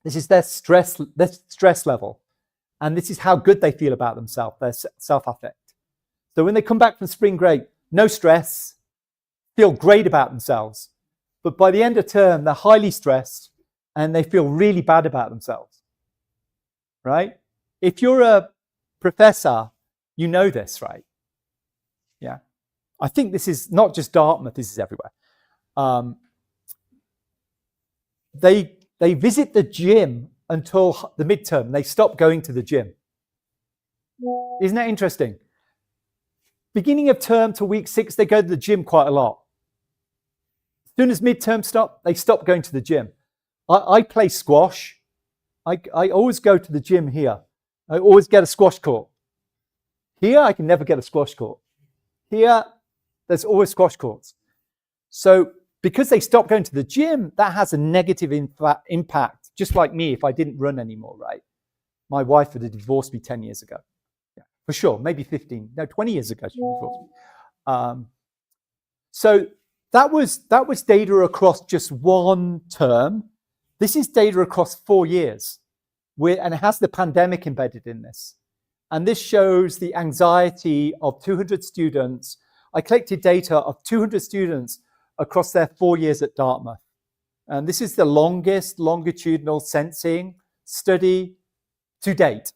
This is their stress level. And this is how good they feel about themselves, their self-affect. So when they come back from spring break, no stress, feel great about themselves. But by the end of term, they're highly stressed and they feel really bad about themselves, right? If you're a professor, you know this, right? Yeah. I think this is not just Dartmouth, this is everywhere. They visit the gym until the midterm. They stop going to the gym. Isn't that interesting? Beginning of term to week 6, they go to the gym quite a lot. As soon as midterm stop, they stop going to the gym. I play squash. I always go to the gym here. I always get a squash court. Here, I can never get a squash court. Here, there's always squash courts. So because they stop going to the gym, that has a negative impact, just like me if I didn't run anymore, right? My wife would have divorced me 10 years ago. Yeah, for sure, maybe 15, no, 20 years ago she divorced me. So that was data across just one term. This is data across 4 years, and it has the pandemic embedded in this. And this shows the anxiety of 200 students. I collected data of 200 students across their 4 years at Dartmouth. And this is the longest longitudinal sensing study to date.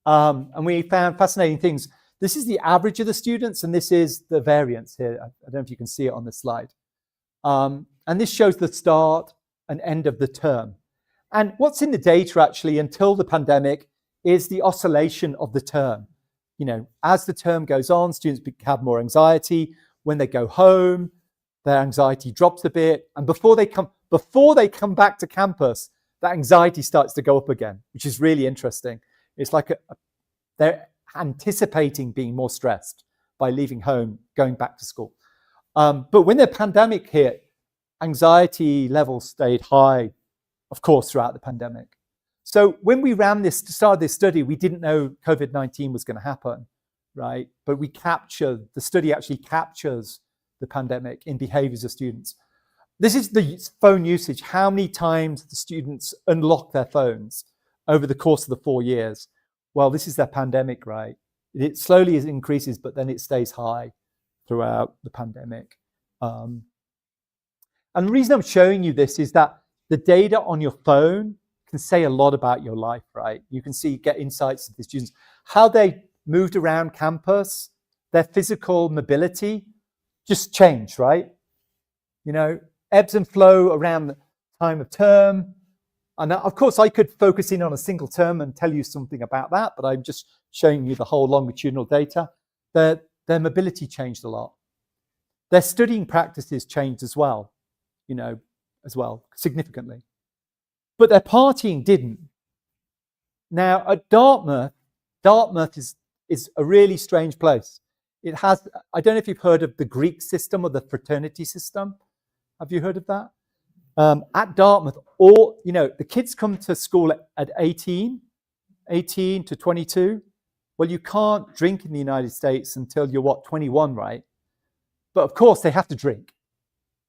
And we found fascinating things. This is the average of the students, and this is the variance here. I don't know if you can see it on the slide. And this shows the start and end of the term. And what's in the data actually until the pandemic is the oscillation of the term. You know, as the term goes on, students have more anxiety. When they go home, their anxiety drops a bit. And before they come back to campus, that anxiety starts to go up again, which is really interesting. It's like they're anticipating being more stressed by leaving home, going back to school. But when the pandemic hit, anxiety levels stayed high, of course, throughout the pandemic. So when we started this study, we didn't know COVID-19 was going to happen, right? But the study actually captures the pandemic in behaviors of students. This is the phone usage, how many times the students unlock their phones over the course of the 4 years. Well, this is their pandemic, right? It slowly increases, but then it stays high throughout the pandemic. And the reason I'm showing you this is that the data on your phone can say a lot about your life, right? You can get insights of the students, how they moved around campus, their physical mobility just changed, right? You know, ebbs and flow around the time of term. And of course, I could focus in on a single term and tell you something about that, but I'm just showing you the whole longitudinal data. Their mobility changed a lot. Their studying practices changed as well, significantly. But their partying didn't. Now, at Dartmouth is a really strange place. It has, I don't know if you've heard of the Greek system or the fraternity system. Have you heard of that? At Dartmouth, the kids come to school at 18 to 22. Well, you can't drink in the United States until you're 21, right? But of course, they have to drink.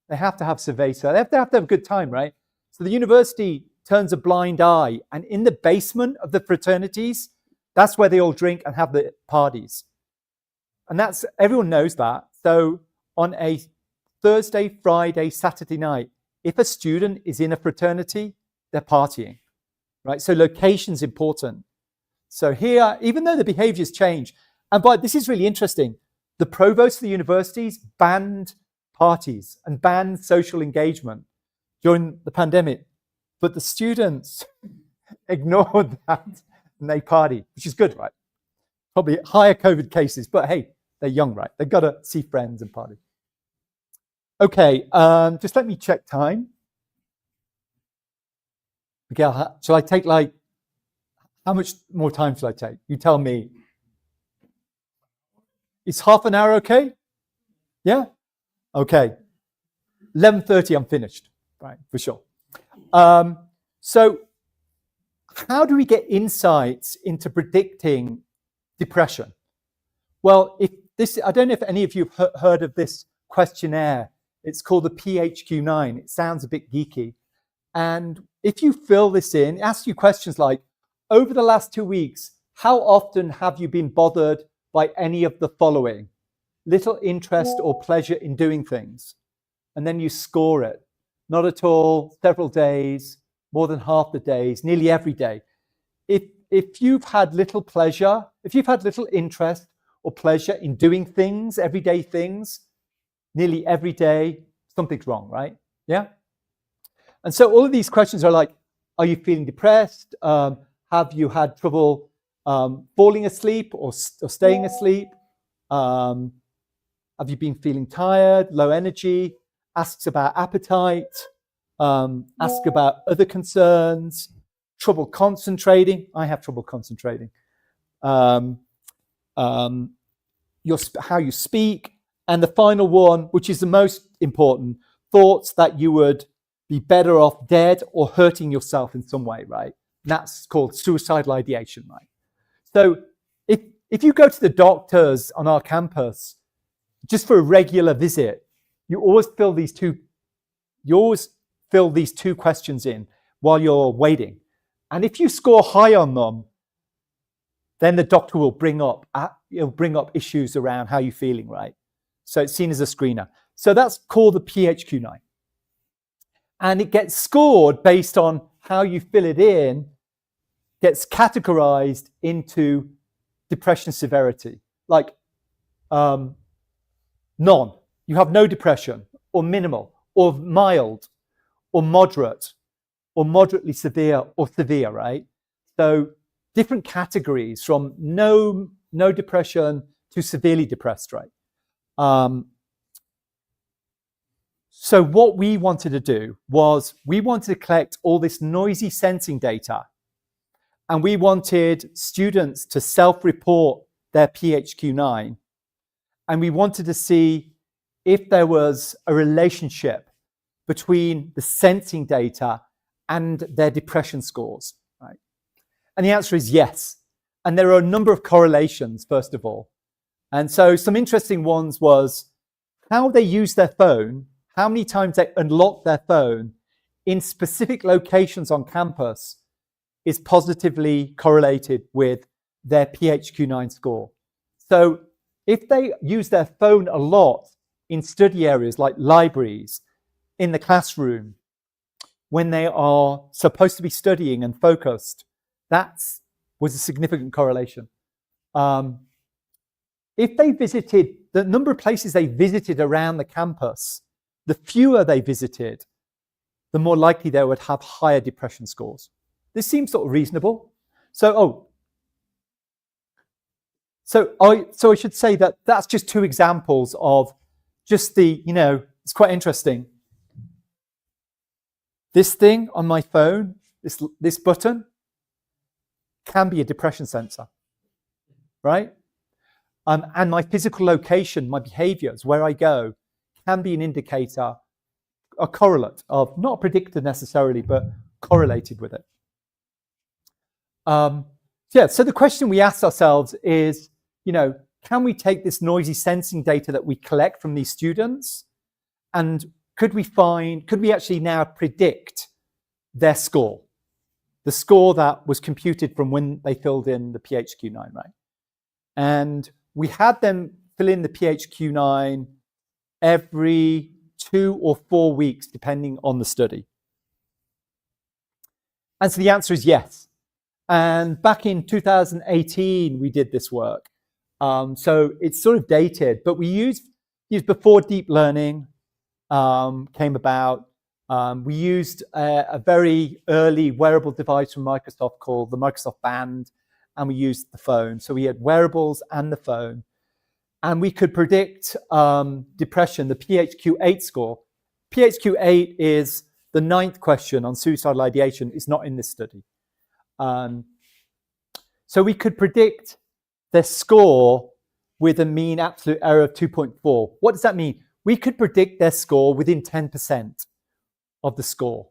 They have to have cerveza. They have to have a good time, right? So the university turns a blind eye, and in the basement of the fraternities, that's where they all drink and have the parties. And everyone knows that. So on a Thursday, Friday, Saturday night, if a student is in a fraternity, they're partying, right? So location's important. So here, even though the behaviors change, but this is really interesting, the provosts of the universities banned parties and banned social engagement during the pandemic, but the students ignored that and they party, which is good, right? Probably higher COVID cases, but hey, they're young, right? They've got to see friends and party. Okay, just let me check time. Okay, shall I take how much more time shall I take? You tell me. Is half an hour okay? Yeah? Okay. 11:30, I'm finished, right, for sure. So how do we get insights into predicting depression? Well, I don't know if any of you have heard of this questionnaire. It's called the PHQ-9. It sounds a bit geeky. And if you fill this in, it asks you questions like, over the last 2 weeks, how often have you been bothered by any of the following? Little interest or pleasure in doing things. And then you score it. Not at all, several days, more than half the days, nearly every day. If you've had little pleasure, if you've had little interest or pleasure in doing things, everyday things, nearly every day, something's wrong, right? Yeah? And so all of these questions are like, are you feeling depressed? Have you had trouble falling asleep or staying asleep? Have you been feeling tired, low energy? Asks about appetite. Ask about other concerns. Trouble concentrating. I have trouble concentrating. How you speak. And the final one, which is the most important, thoughts that you would be better off dead or hurting yourself in some way, right? And that's called suicidal ideation, right? So if you go to the doctors on our campus just for a regular visit, you always fill these two questions in while you're waiting. And if you score high on them, then the doctor will bring up issues around how you're feeling, right? So it's seen as a screener. So that's called the PHQ-9. And it gets scored based on how you fill it in, gets categorized into depression severity. Like none, you have no depression, or minimal, or mild, or moderately severe, or severe, right? So different categories from no depression to severely depressed, right? So what we wanted to do was we wanted to collect all this noisy sensing data, and we wanted students to self-report their PHQ-9, and we wanted to see if there was a relationship between the sensing data and their depression scores, right? And the answer is yes. And there are a number of correlations, first of all. And so some interesting ones was how they use their phone, how many times they unlock their phone in specific locations on campus is positively correlated with their PHQ-9 score. So if they use their phone a lot in study areas like libraries, in the classroom, when they are supposed to be studying and focused, that was a significant correlation. If they visited, the number of places they visited around the campus, the fewer they visited, the more likely they would have higher depression scores. This seems sort of reasonable. So I should say that that's just two examples of just the, it's quite interesting. This thing on my phone, this button, can be a depression sensor, right? And my physical location, my behaviors, where I go, can be an indicator, a correlate of, not a predictor necessarily, but correlated with it. So the question we asked ourselves is, can we take this noisy sensing data that we collect from these students, and could we actually now predict their score, the score that was computed from when they filled in the PHQ-9, right? And we had them fill in the PHQ-9 every 2 or 4 weeks, depending on the study. And so the answer is yes. And back in 2018, we did this work. So it's sort of dated, but we used before deep learning came about. We used a very early wearable device from Microsoft called the Microsoft Band, and we used the phone. So we had wearables and the phone, and we could predict depression, the PHQ-8 score. PHQ-8 is the 9th question on suicidal ideation. It's not in this study. So we could predict their score with a mean absolute error of 2.4. What does that mean? We could predict their score within 10% of the score,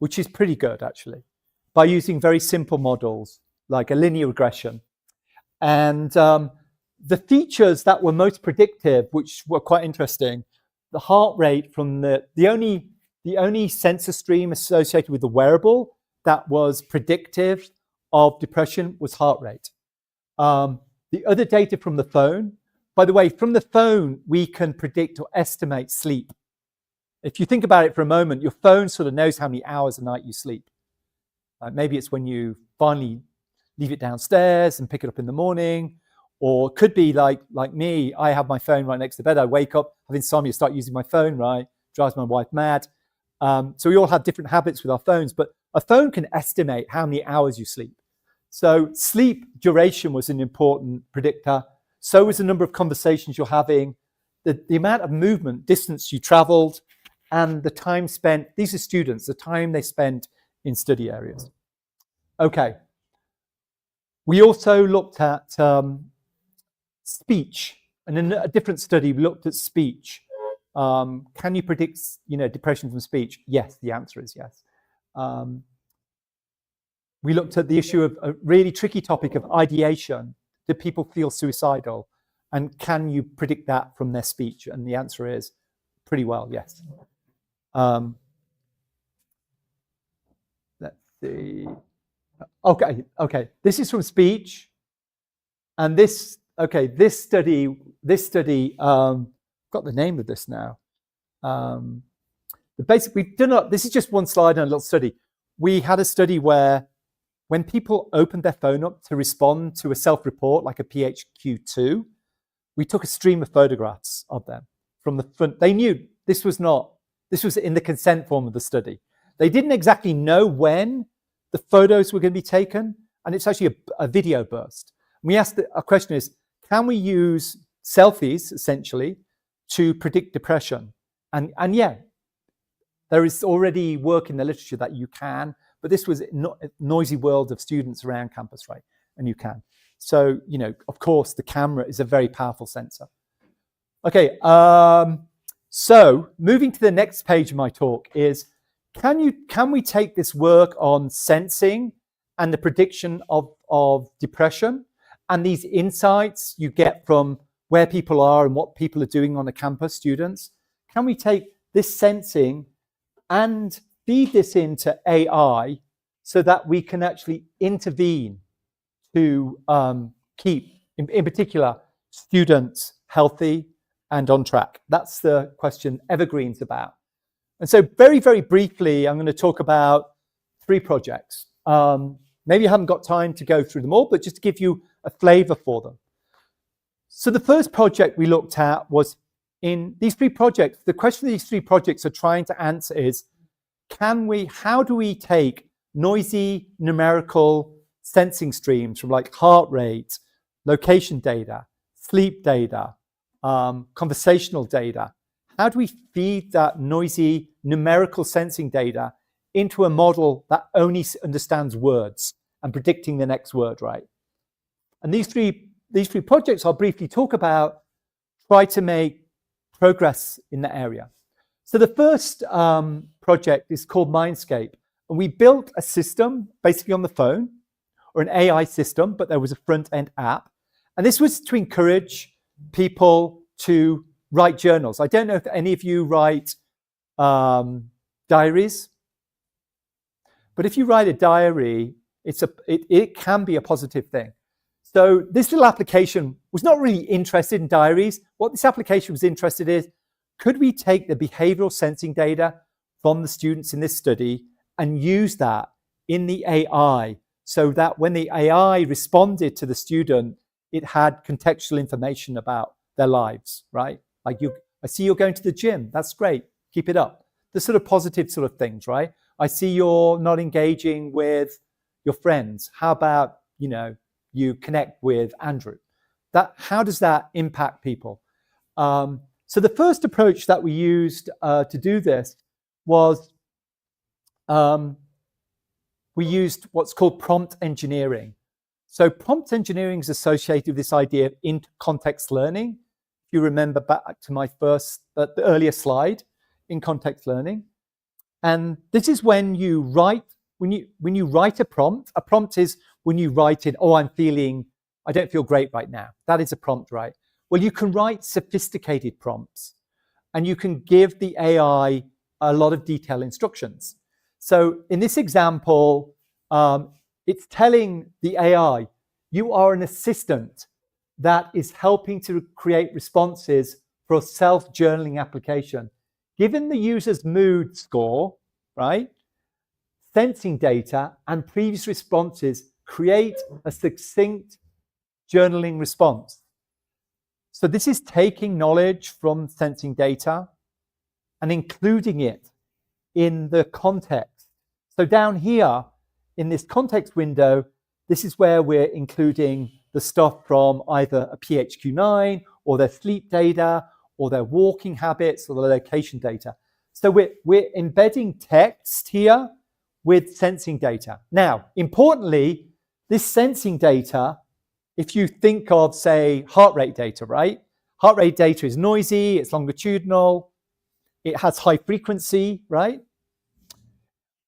which is pretty good, actually, by using very simple models like a linear regression. And the features that were most predictive, which were quite interesting, the heart rate from the only sensor stream associated with the wearable that was predictive of depression was heart rate. The other data from the phone, by the way, from the phone, we can predict or estimate sleep. If you think about it for a moment, your phone sort of knows how many hours a night you sleep. Maybe it's when you finally leave it downstairs and pick it up in the morning, or it could be like me, I have my phone right next to bed. I wake up, have insomnia, start using my phone, right? Drives my wife mad. So we all have different habits with our phones, but a phone can estimate how many hours you sleep. So sleep duration was an important predictor. So was the number of conversations you're having, the amount of movement, distance you traveled, and the time spent. These are students, the time they spent in study areas. Okay. We also looked at speech. And in a different study, we looked at speech. Can you predict, depression from speech? Yes, the answer is yes. We looked at the issue of a really tricky topic of ideation. Do people feel suicidal? And can you predict that from their speech? And the answer is pretty well, yes. Let's see. Okay. This is from speech. And this study, got the name of this now. Basically, this is just one slide and a little study. We had a study where when people opened their phone up to respond to a self-report, like a PHQ-2, we took a stream of photographs of them from the front. They knew this was in the consent form of the study. They didn't exactly know when the photos were going to be taken, and it's actually a video burst. We asked our question is, can we use selfies, essentially, to predict depression? And yeah, there is already work in the literature that you can, but this was not a noisy world of students around campus, right? And you can. So, of course, the camera is a very powerful sensor. Okay, so moving to the next page of my talk is, can we take this work on sensing and the prediction of depression and these insights you get from where people are and what people are doing on a campus, students, can we take this sensing and feed this into AI so that we can actually intervene to keep, in particular, students healthy and on track? That's the question Evergreen's about. And so very, very briefly, I'm going to talk about 3 projects. Maybe I haven't got time to go through them all, but just to give you a flavor for them. So the first project we looked at was in these 3 projects. The question these 3 projects are trying to answer is, how do we take noisy numerical sensing streams from like heart rate, location data, sleep data, conversational data? How do we feed that noisy numerical sensing data into a model that only understands words and predicting the next word, right? And these three projects I'll briefly talk about try to make progress in that area. So the first project is called Mindscape, and we built a system basically on the phone, or an AI system, but there was a front-end app. And this was to encourage people to write journals. I don't know if any of you write diaries, but if you write a diary, it can be a positive thing. So this little application was not really interested in diaries. What this application was interested in is, could we take the behavioral sensing data from the students in this study and use that in the AI so that when the AI responded to the student, it had contextual information about their lives, right? Like, I see you're going to the gym. That's great. Keep it up. The sort of positive sort of things, right? I see you're not engaging with your friends. How about, you connect with Andrew? How does that impact people? So the first approach that we used to do this was we used what's called prompt engineering. So prompt engineering is associated with this idea of in-context learning. If you remember back to my the earlier slide, in-context learning. And this is when you write, when you write a prompt is when you write in, I don't feel great right now. That is a prompt, right? Well, you can write sophisticated prompts and you can give the AI a lot of detailed instructions. So in this example, it's telling the AI, you are an assistant that is helping to create responses for a self-journaling application. Given the user's mood score, right, sensing data and previous responses, create a succinct journaling response. So this is taking knowledge from sensing data and including it in the context. So down here in this context window, this is where we're including the stuff from either a PHQ-9 or their sleep data or their walking habits or the location data. So we're embedding text here with sensing data. Now, importantly, this sensing data, if you think of, say, heart rate data, right? Heart rate data is noisy, it's longitudinal, it has high frequency, right?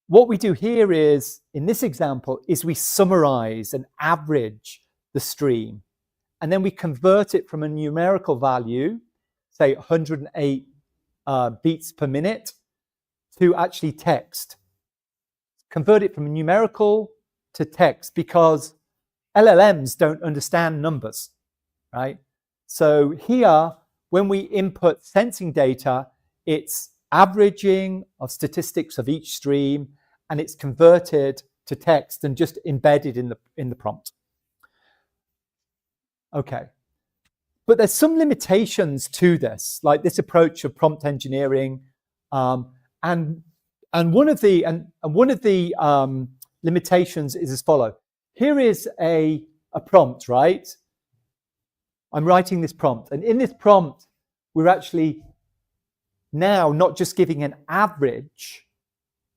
What we do here is, in this example, is we summarize and average the stream, and then we convert it from a numerical value, say 108 beats per minute, to actually text. Convert it from numerical to text because LLMs don't understand numbers, right? So here, when we input sensing data, it's averaging of statistics of each stream, and it's converted to text and just embedded in the prompt. Okay, but there's some limitations to this, like this approach of prompt engineering, and one of the limitations is as follows. Here is a prompt, right? I'm writing this prompt, and in this prompt, we're actually now not just giving an average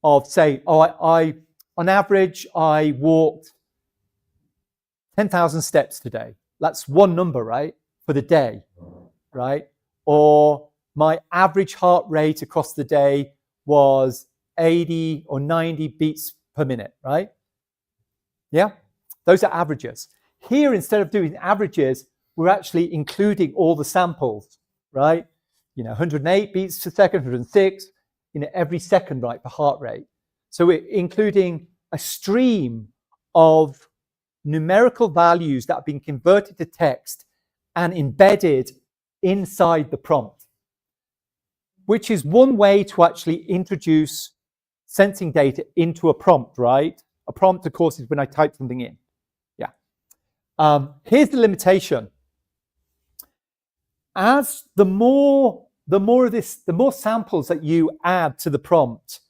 of, say, on average, I walked 10,000 steps today. That's one number, right, for the day, right? Or my average heart rate across the day was 80 or 90 beats per minute, right? Yeah, those are averages. Here, instead of doing averages, we're actually including all the samples, right? 108 beats per second, 106, every second, right, for heart rate. So we're including a stream of numerical values that have been converted to text and embedded inside the prompt, which is one way to actually introduce sensing data into a prompt, right? A prompt, of course, is when I type something in. Yeah. Here's the limitation. As the more samples that you add to the prompt,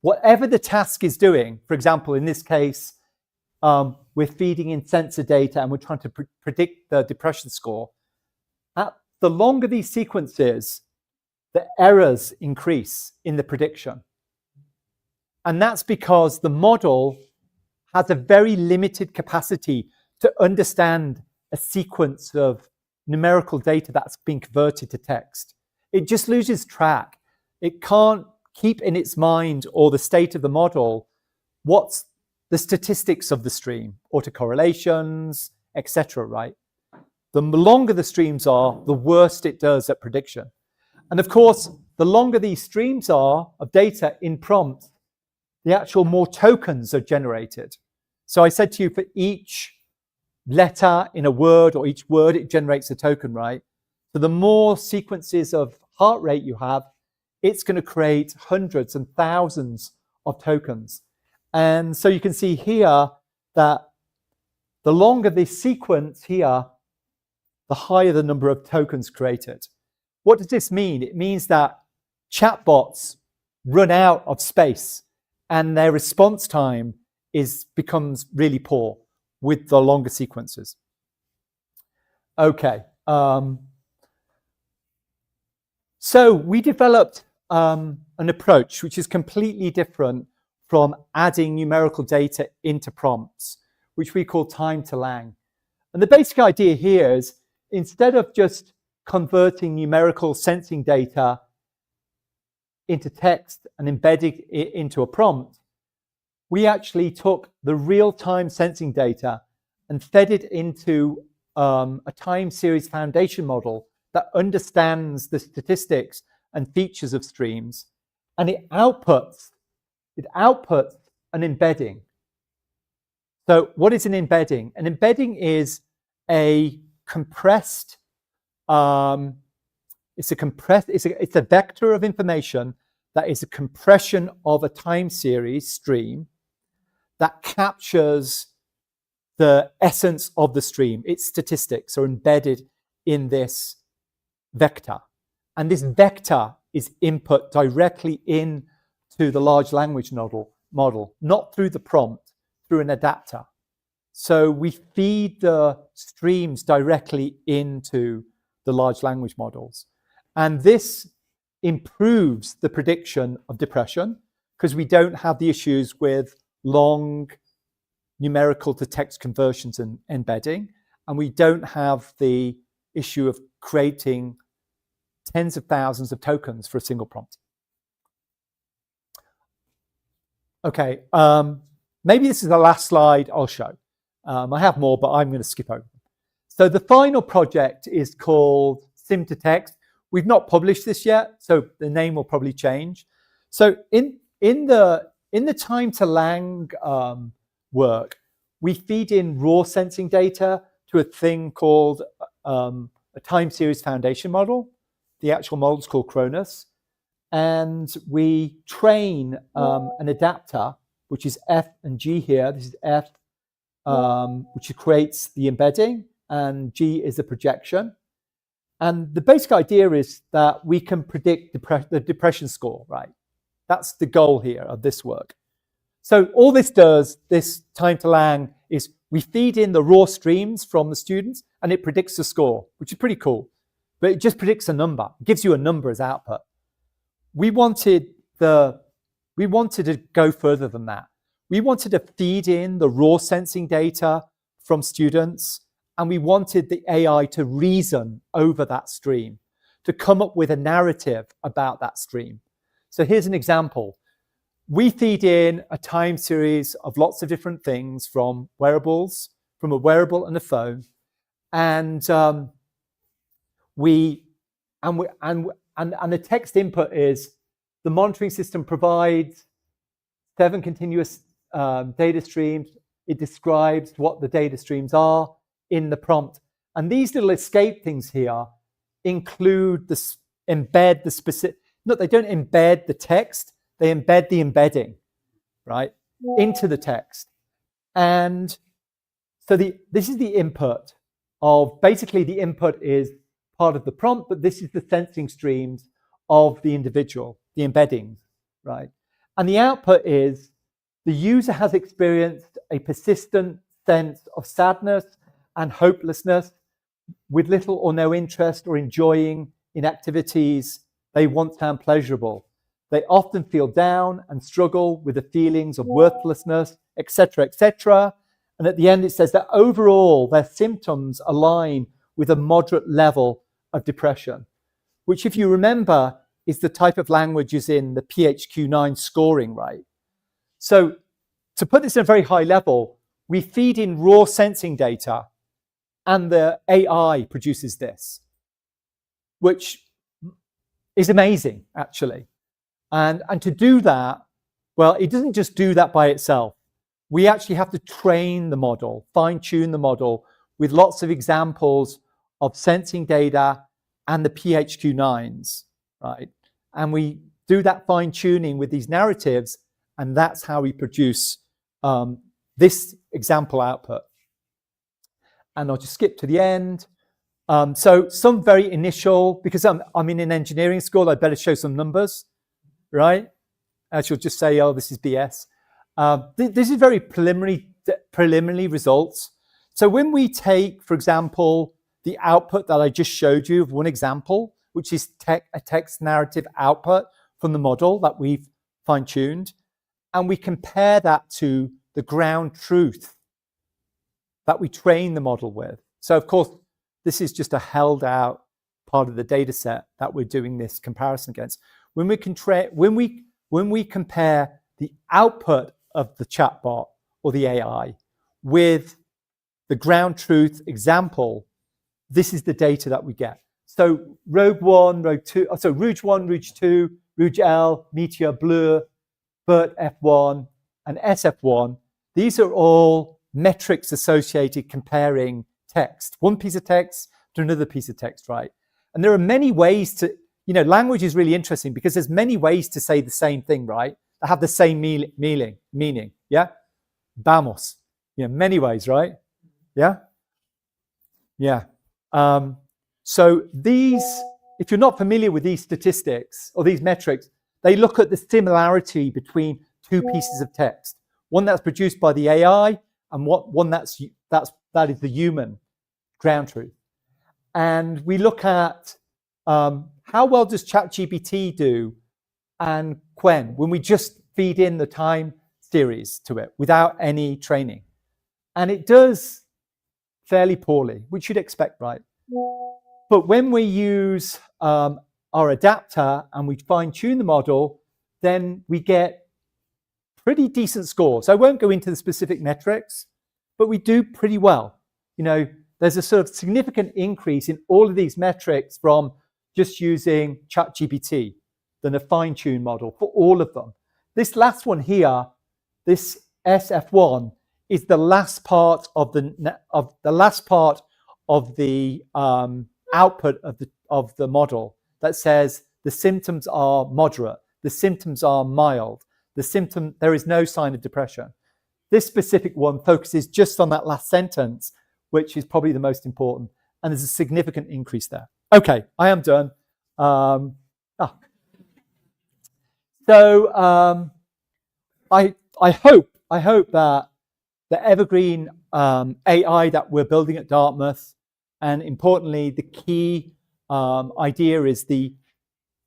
whatever the task is doing, for example, in this case, we're feeding in sensor data and we're trying to predict the depression score. The longer these sequences, the errors increase in the prediction. And that's because the model has a very limited capacity to understand a sequence of numerical data that's been converted to text. It just loses track. It can't keep in its mind or the state of the model what's the statistics of the stream, autocorrelations, etc., right? The longer the streams are, the worse it does at prediction. And of course, the longer these streams are of data in prompt, the actual more tokens are generated. So I said to you, for each letter in a word or each word, it generates a token, right? So the more sequences of heart rate you have, it's going to create hundreds and thousands of tokens. And so you can see here that the longer the sequence here, the higher the number of tokens created. What does this mean? It means that chatbots run out of space and their response time becomes really poor with the longer sequences. Okay. So we developed an approach which is completely different from adding numerical data into prompts, which we call time to lang. And the basic idea here is, instead of just converting numerical sensing data into text and embedding it into a prompt, we actually took the real-time sensing data and fed it into a time series foundation model that understands the statistics and features of streams, and it outputs an embedding. So what is an embedding? An embedding is a compressed, it's a vector of information that is a compression of a time series stream that captures the essence of the stream. Its statistics are embedded in this vector. And this vector is input directly into the large language model, not through the prompt, through an adapter. So we feed the streams directly into the large language models. And this improves the prediction of depression because we don't have the issues with long numerical to text conversions and embedding. And we don't have the issue of creating tens of thousands of tokens for a single prompt. Okay, maybe this is the last slide I'll show. I have more, but I'm going to skip over them. So the final project is called Sim to Text. We've not published this yet, so the name will probably change. So in the time to lang work, we feed in raw sensing data to a thing called a time series foundation model. The actual model is called Cronus. And we train an adapter, which is F and G here. This is F, which creates the embedding, and G is the projection. And the basic idea is that we can predict the depression score, right? That's the goal here of this work. So all this does, this time to lang, is we feed in the raw streams from the students and it predicts the score, which is pretty cool. But it just predicts a number. It gives you a number as output. We wanted to go further than that. We wanted to feed in the raw sensing data from students, and we wanted the AI to reason over that stream, to come up with a narrative about that stream. So here's an example. We feed in a time series of lots of different things from wearables, from a wearable and a phone, and the text input is the monitoring system provides 7 continuous data streams. It describes what the data streams are in the prompt. And these little escape things here include embed the specific, no, they don't embed the text, they embed the embedding, right, into the text. And so this is the input of, basically the input is part of the prompt, but this is the sensing streams of the individual, the embeddings, right? And the output is the user has experienced a persistent sense of sadness and hopelessness with little or no interest or enjoying in activities they once found pleasurable. They often feel down and struggle with the feelings of worthlessness, etc., etc. And at the end, it says that overall, their symptoms align with a moderate level of depression, which, if you remember, is the type of language is in the PHQ-9 scoring, right? So to put this at a very high level, we feed in raw sensing data and the AI produces this, which is amazing, actually. And to do that, well, it doesn't just do that by itself. We actually have to train the model, fine-tune the model with lots of examples of sensing data and the PHQ-9s, right? And we do that fine-tuning with these narratives, and that's how we produce this example output. And I'll just skip to the end. So some very initial, because I'm in an engineering school, I better show some numbers, right? I should just say, oh, this is BS. This is very preliminary results. So when we take, for example, the output that I just showed you of one example, which is a text narrative output from the model that we've fine-tuned, and we compare that to the ground truth that we train the model with. So of course, this is just a held out part of the data set that we're doing this comparison against. When we compare the output of the chatbot or the AI with the ground truth example, this is the data that we get. So Rouge 1, Rouge 2, Rouge L, Meteor, Bleu, BERT F1, and SF1. These are all metrics associated comparing text, one piece of text to another piece of text, right? And there are many ways to, language is really interesting because there's many ways to say the same thing, right? That have the same meaning, yeah? Vamos, many ways, right? Yeah? Yeah. So these, if you're not familiar with these statistics or these metrics, they look at the similarity between two pieces of text, one that's produced by the AI and one that is the human ground truth. And we look at how well does ChatGPT do and when we just feed in the time series to it without any training. And it does fairly poorly, which you'd expect, right? But when we use our adapter and we fine-tune the model, then we get pretty decent scores. I won't go into the specific metrics, but we do pretty well. There's a sort of significant increase in all of these metrics from just using ChatGPT than a fine-tuned model for all of them. This last one here, this SF1, is the last part of the output of the model that says the symptoms are moderate, the symptoms are mild, there is no sign of depression. This specific one focuses just on that last sentence, which is probably the most important, and there's a significant increase there. Okay, I am done. So I hope that the evergreen AI that we're building at Dartmouth, and importantly, the key idea is the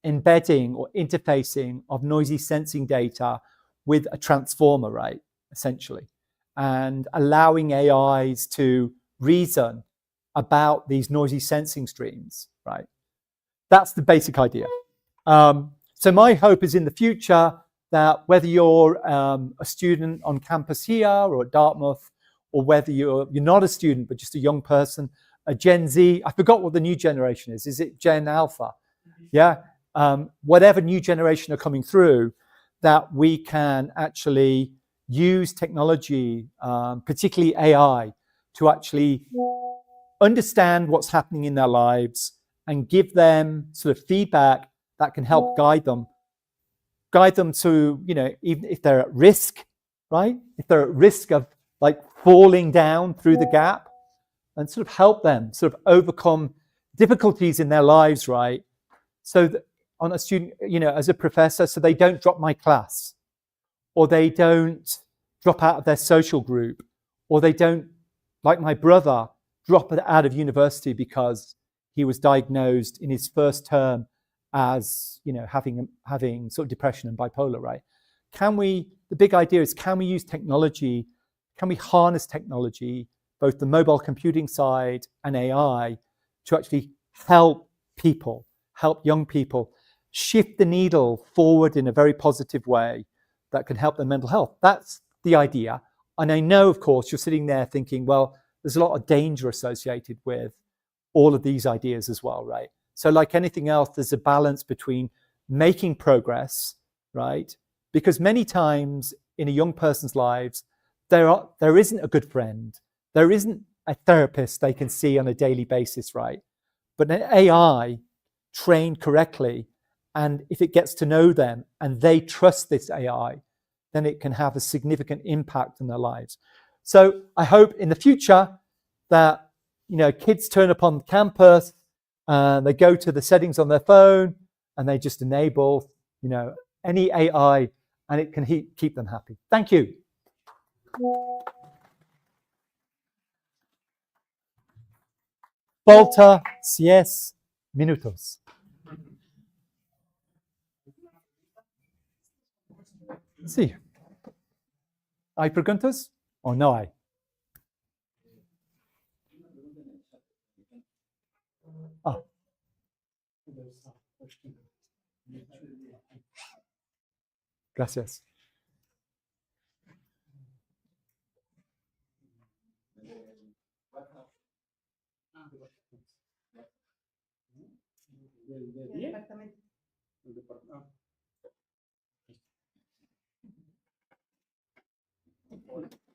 embedding or interfacing of noisy sensing data with a transformer, right, essentially, and allowing AIs to reason about these noisy sensing streams, right? That's the basic idea. So my hope is in the future that whether you're a student on campus here or at Dartmouth, or whether you're not a student but just a young person, a Gen Z, I forgot what the new generation is. Is it Gen Alpha? Yeah. Whatever new generation are coming through, that we can actually use technology, particularly AI, to actually understand what's happening in their lives and give them sort of feedback that can help guide them to, even if they're at risk, right? If they're at risk of like falling down through the gap, and sort of help them sort of overcome difficulties in their lives, right? So that on a student, as a professor, so they don't drop my class, or they don't drop out of their social group, or they don't, like my brother, drop out of university because he was diagnosed in his first term as, you know, having sort of depression and bipolar, right? The big idea is, can we use technology, can we harness technology, both the mobile computing side and AI, to actually help people, help young people shift the needle forward in a very positive way that can help their mental health? That's the idea. And I know, of course, you're sitting there thinking, well, there's a lot of danger associated with all of these ideas as well, right? So like anything else, there's a balance between making progress, right? Because many times in a young person's lives, there isn't a good friend. There isn't a therapist they can see on a daily basis, right? But an AI trained correctly, and if it gets to know them and they trust this AI, then it can have a significant impact on their lives. So I hope in the future that, you know, kids turn up on campus and they go to the settings on their phone and they just enable, you know, any AI, and it can keep them happy. Thank you. Falta 10 minutos. Sí. ¿Hay preguntas o no hay? Ah. Gracias.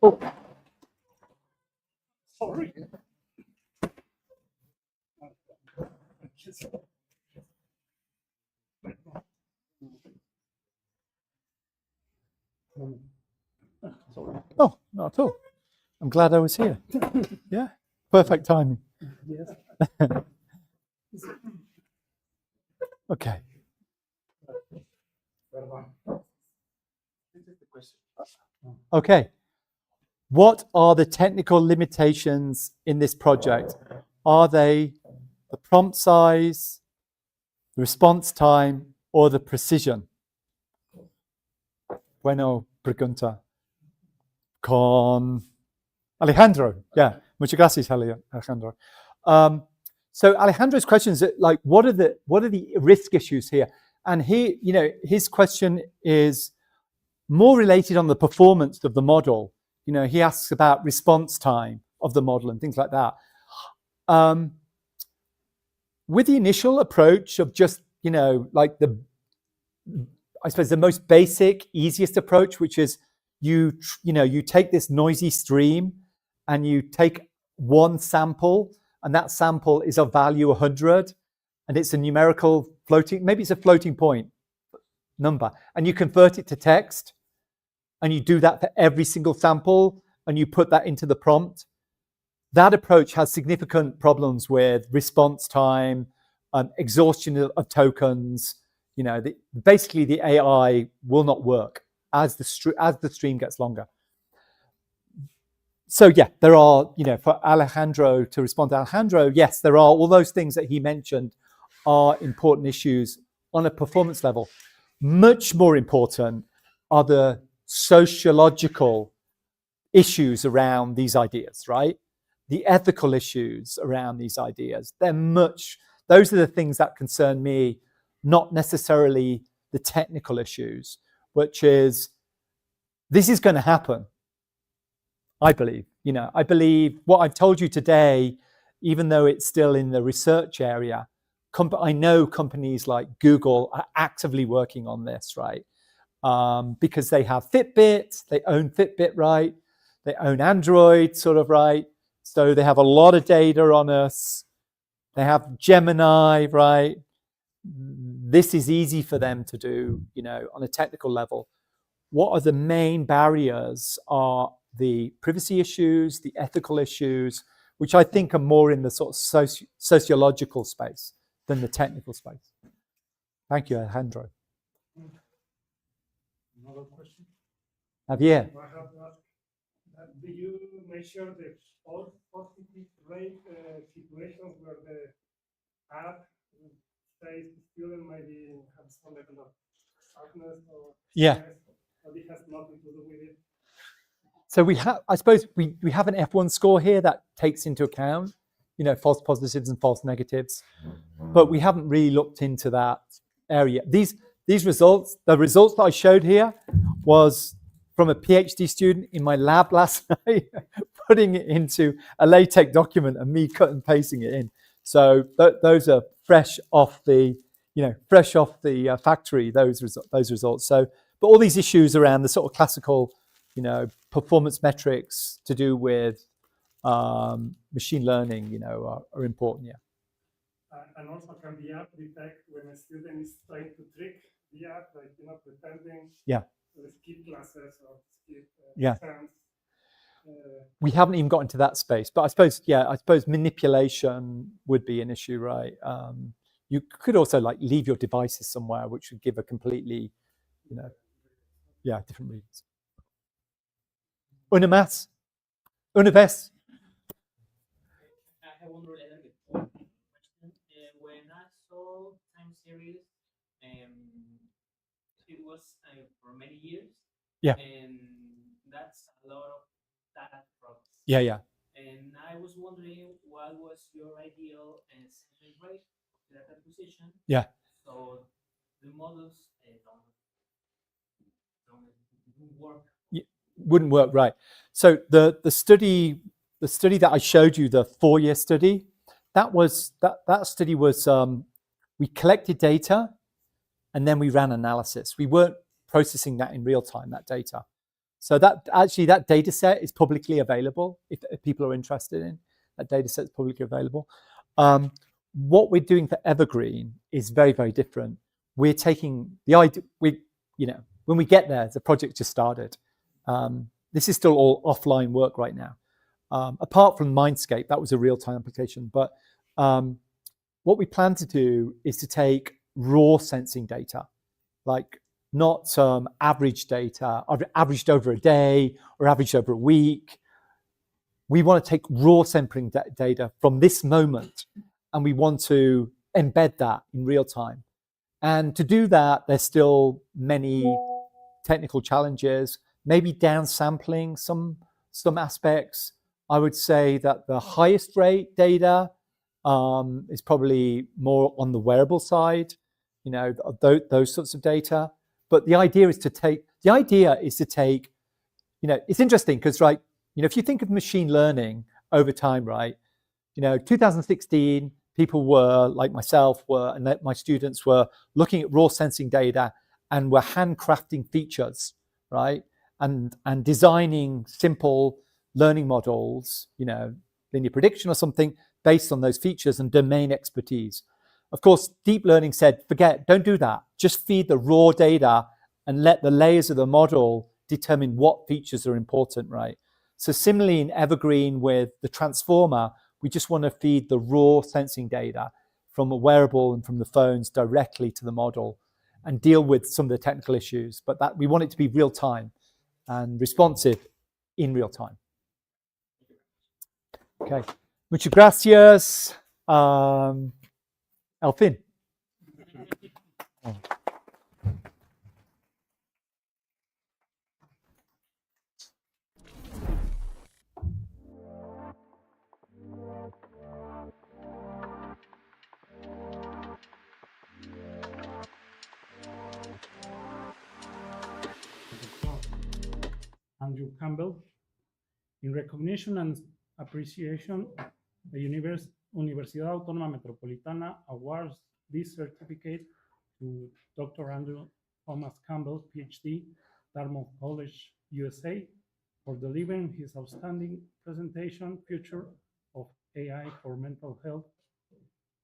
Oh. Sorry. Oh, not at all. I'm glad I was here. Yeah, perfect timing. Yes. Okay. Okay. What are the technical limitations in this project? Are they the prompt size, the response time, or the precision? Bueno, pregunta. Con Alejandro. Yeah, muchas gracias, Alejandro. So Alejandro's question is like, what are the risk issues here? And he, you know, his question is more related on the performance of the model. You know, he asks about response time of the model and things like that. With the initial approach of just, you know, like I suppose the most basic, easiest approach, which is you take this noisy stream and you take one sample, and that sample is of value 100, and it's a numerical floating, maybe it's a floating point number, and you convert it to text, and you do that for every single sample, and you put that into the prompt. That approach has significant problems with response time, exhaustion of tokens. You know, basically the AI will not work as the stream gets longer. So yeah, there are, you know, for Alejandro, to respond to Alejandro, yes, there are all those things that he mentioned are important issues on a performance level. Much more important are the sociological issues around these ideas, right? The ethical issues around these ideas. Those are the things that concern me, not necessarily the technical issues, which is, this is going to happen. I believe, you know, I believe what I've told you today, even though it's still in the research area, I know companies like Google are actively working on this, right? Because they have Fitbit, they own Fitbit, right? They own Android, sort of, right? So they have a lot of data on us. They have Gemini, right? This is easy for them to do, you know, on a technical level. What are the main barriers are the privacy issues, the ethical issues, which I think are more in the sort of sociological space than the technical space. Thank you, Alejandro. Another question? Javier. Do you measure the false positive rate situations where the app says the student maybe have some level of darkness or stress, or it has nothing to do with it? So we have, I suppose, we have an F1 score here that takes into account, false positives and false negatives, but we haven't really looked into that area. These results, the results that I showed here, was from a PhD student in my lab last night, putting it into a LaTeX document and me cut and pasting it in. So those are fresh off the factory. Those results. So, but all these issues around the sort of classical, performance metrics to do with machine learning, are important. Yeah. And also, can the app detect when a student is trying to trick the app, like pretending? Yeah. To skip classes or skip yeah. exams? We haven't even got into that space, but I suppose manipulation would be an issue, right? You could also leave your devices somewhere, which would give a completely, different reads. Una más. Una vez. I have one related question. When I saw time series, it was for many years. Yeah. And that's a lot of data process. Yeah. And I was wondering what was your ideal sampling rate of data acquisition. Yeah. So the models don't work. Wouldn't work, right? So the study that I showed you, the 4-year study, that study was we collected data and then we ran analysis. We weren't processing that in real time, that data. So that data set is publicly available if people are interested in that data set is publicly available. What we're doing for Evergreen is very, very different. We're taking the idea, when we get there, the project just started. This is still all offline work right now. Apart from Mindscape, that was a real-time application. But what we plan to do is to take raw sensing data, like not average data, averaged over a day or averaged over a week. We want to take raw sampling data from this moment, and we want to embed that in real time. And to do that, there's still many technical challenges, maybe downsampling some aspects. I would say that the highest rate data is probably more on the wearable side, those sorts of data. But the idea is to take, it's interesting because, right, if you think of machine learning over time, right, 2016, people were, like myself, and my students were looking at raw sensing data and were handcrafting features, right, and designing simple learning models, linear prediction or something based on those features and domain expertise. Of course, deep learning said, don't do that. Just feed the raw data and let the layers of the model determine what features are important, right? So similarly in Evergreen with the transformer, we just want to feed the raw sensing data from a wearable and from the phones directly to the model and deal with some of the technical issues. But that we want it to be real time and responsive in real time. Okay. Muchas gracias. Al fin. Andrew Campbell, in recognition and appreciation, the Universidad Autónoma Metropolitana awards this certificate to Dr. Andrew Thomas Campbell, PhD, Dartmouth College, USA, for delivering his outstanding presentation, Future of AI for Mental Health,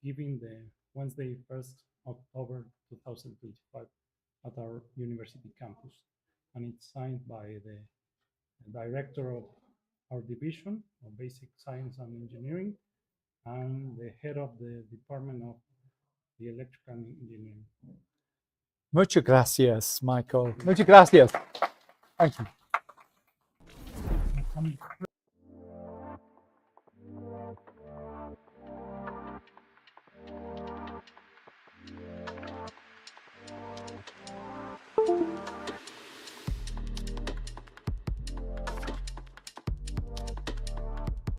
given the Wednesday, 1st October 2025 at our university campus. And it's signed by the director of our division of Basic Science and Engineering and the head of the Department of the Electrical Engineering. Muchas gracias, Michael. Muchas gracias. Thank you. Um,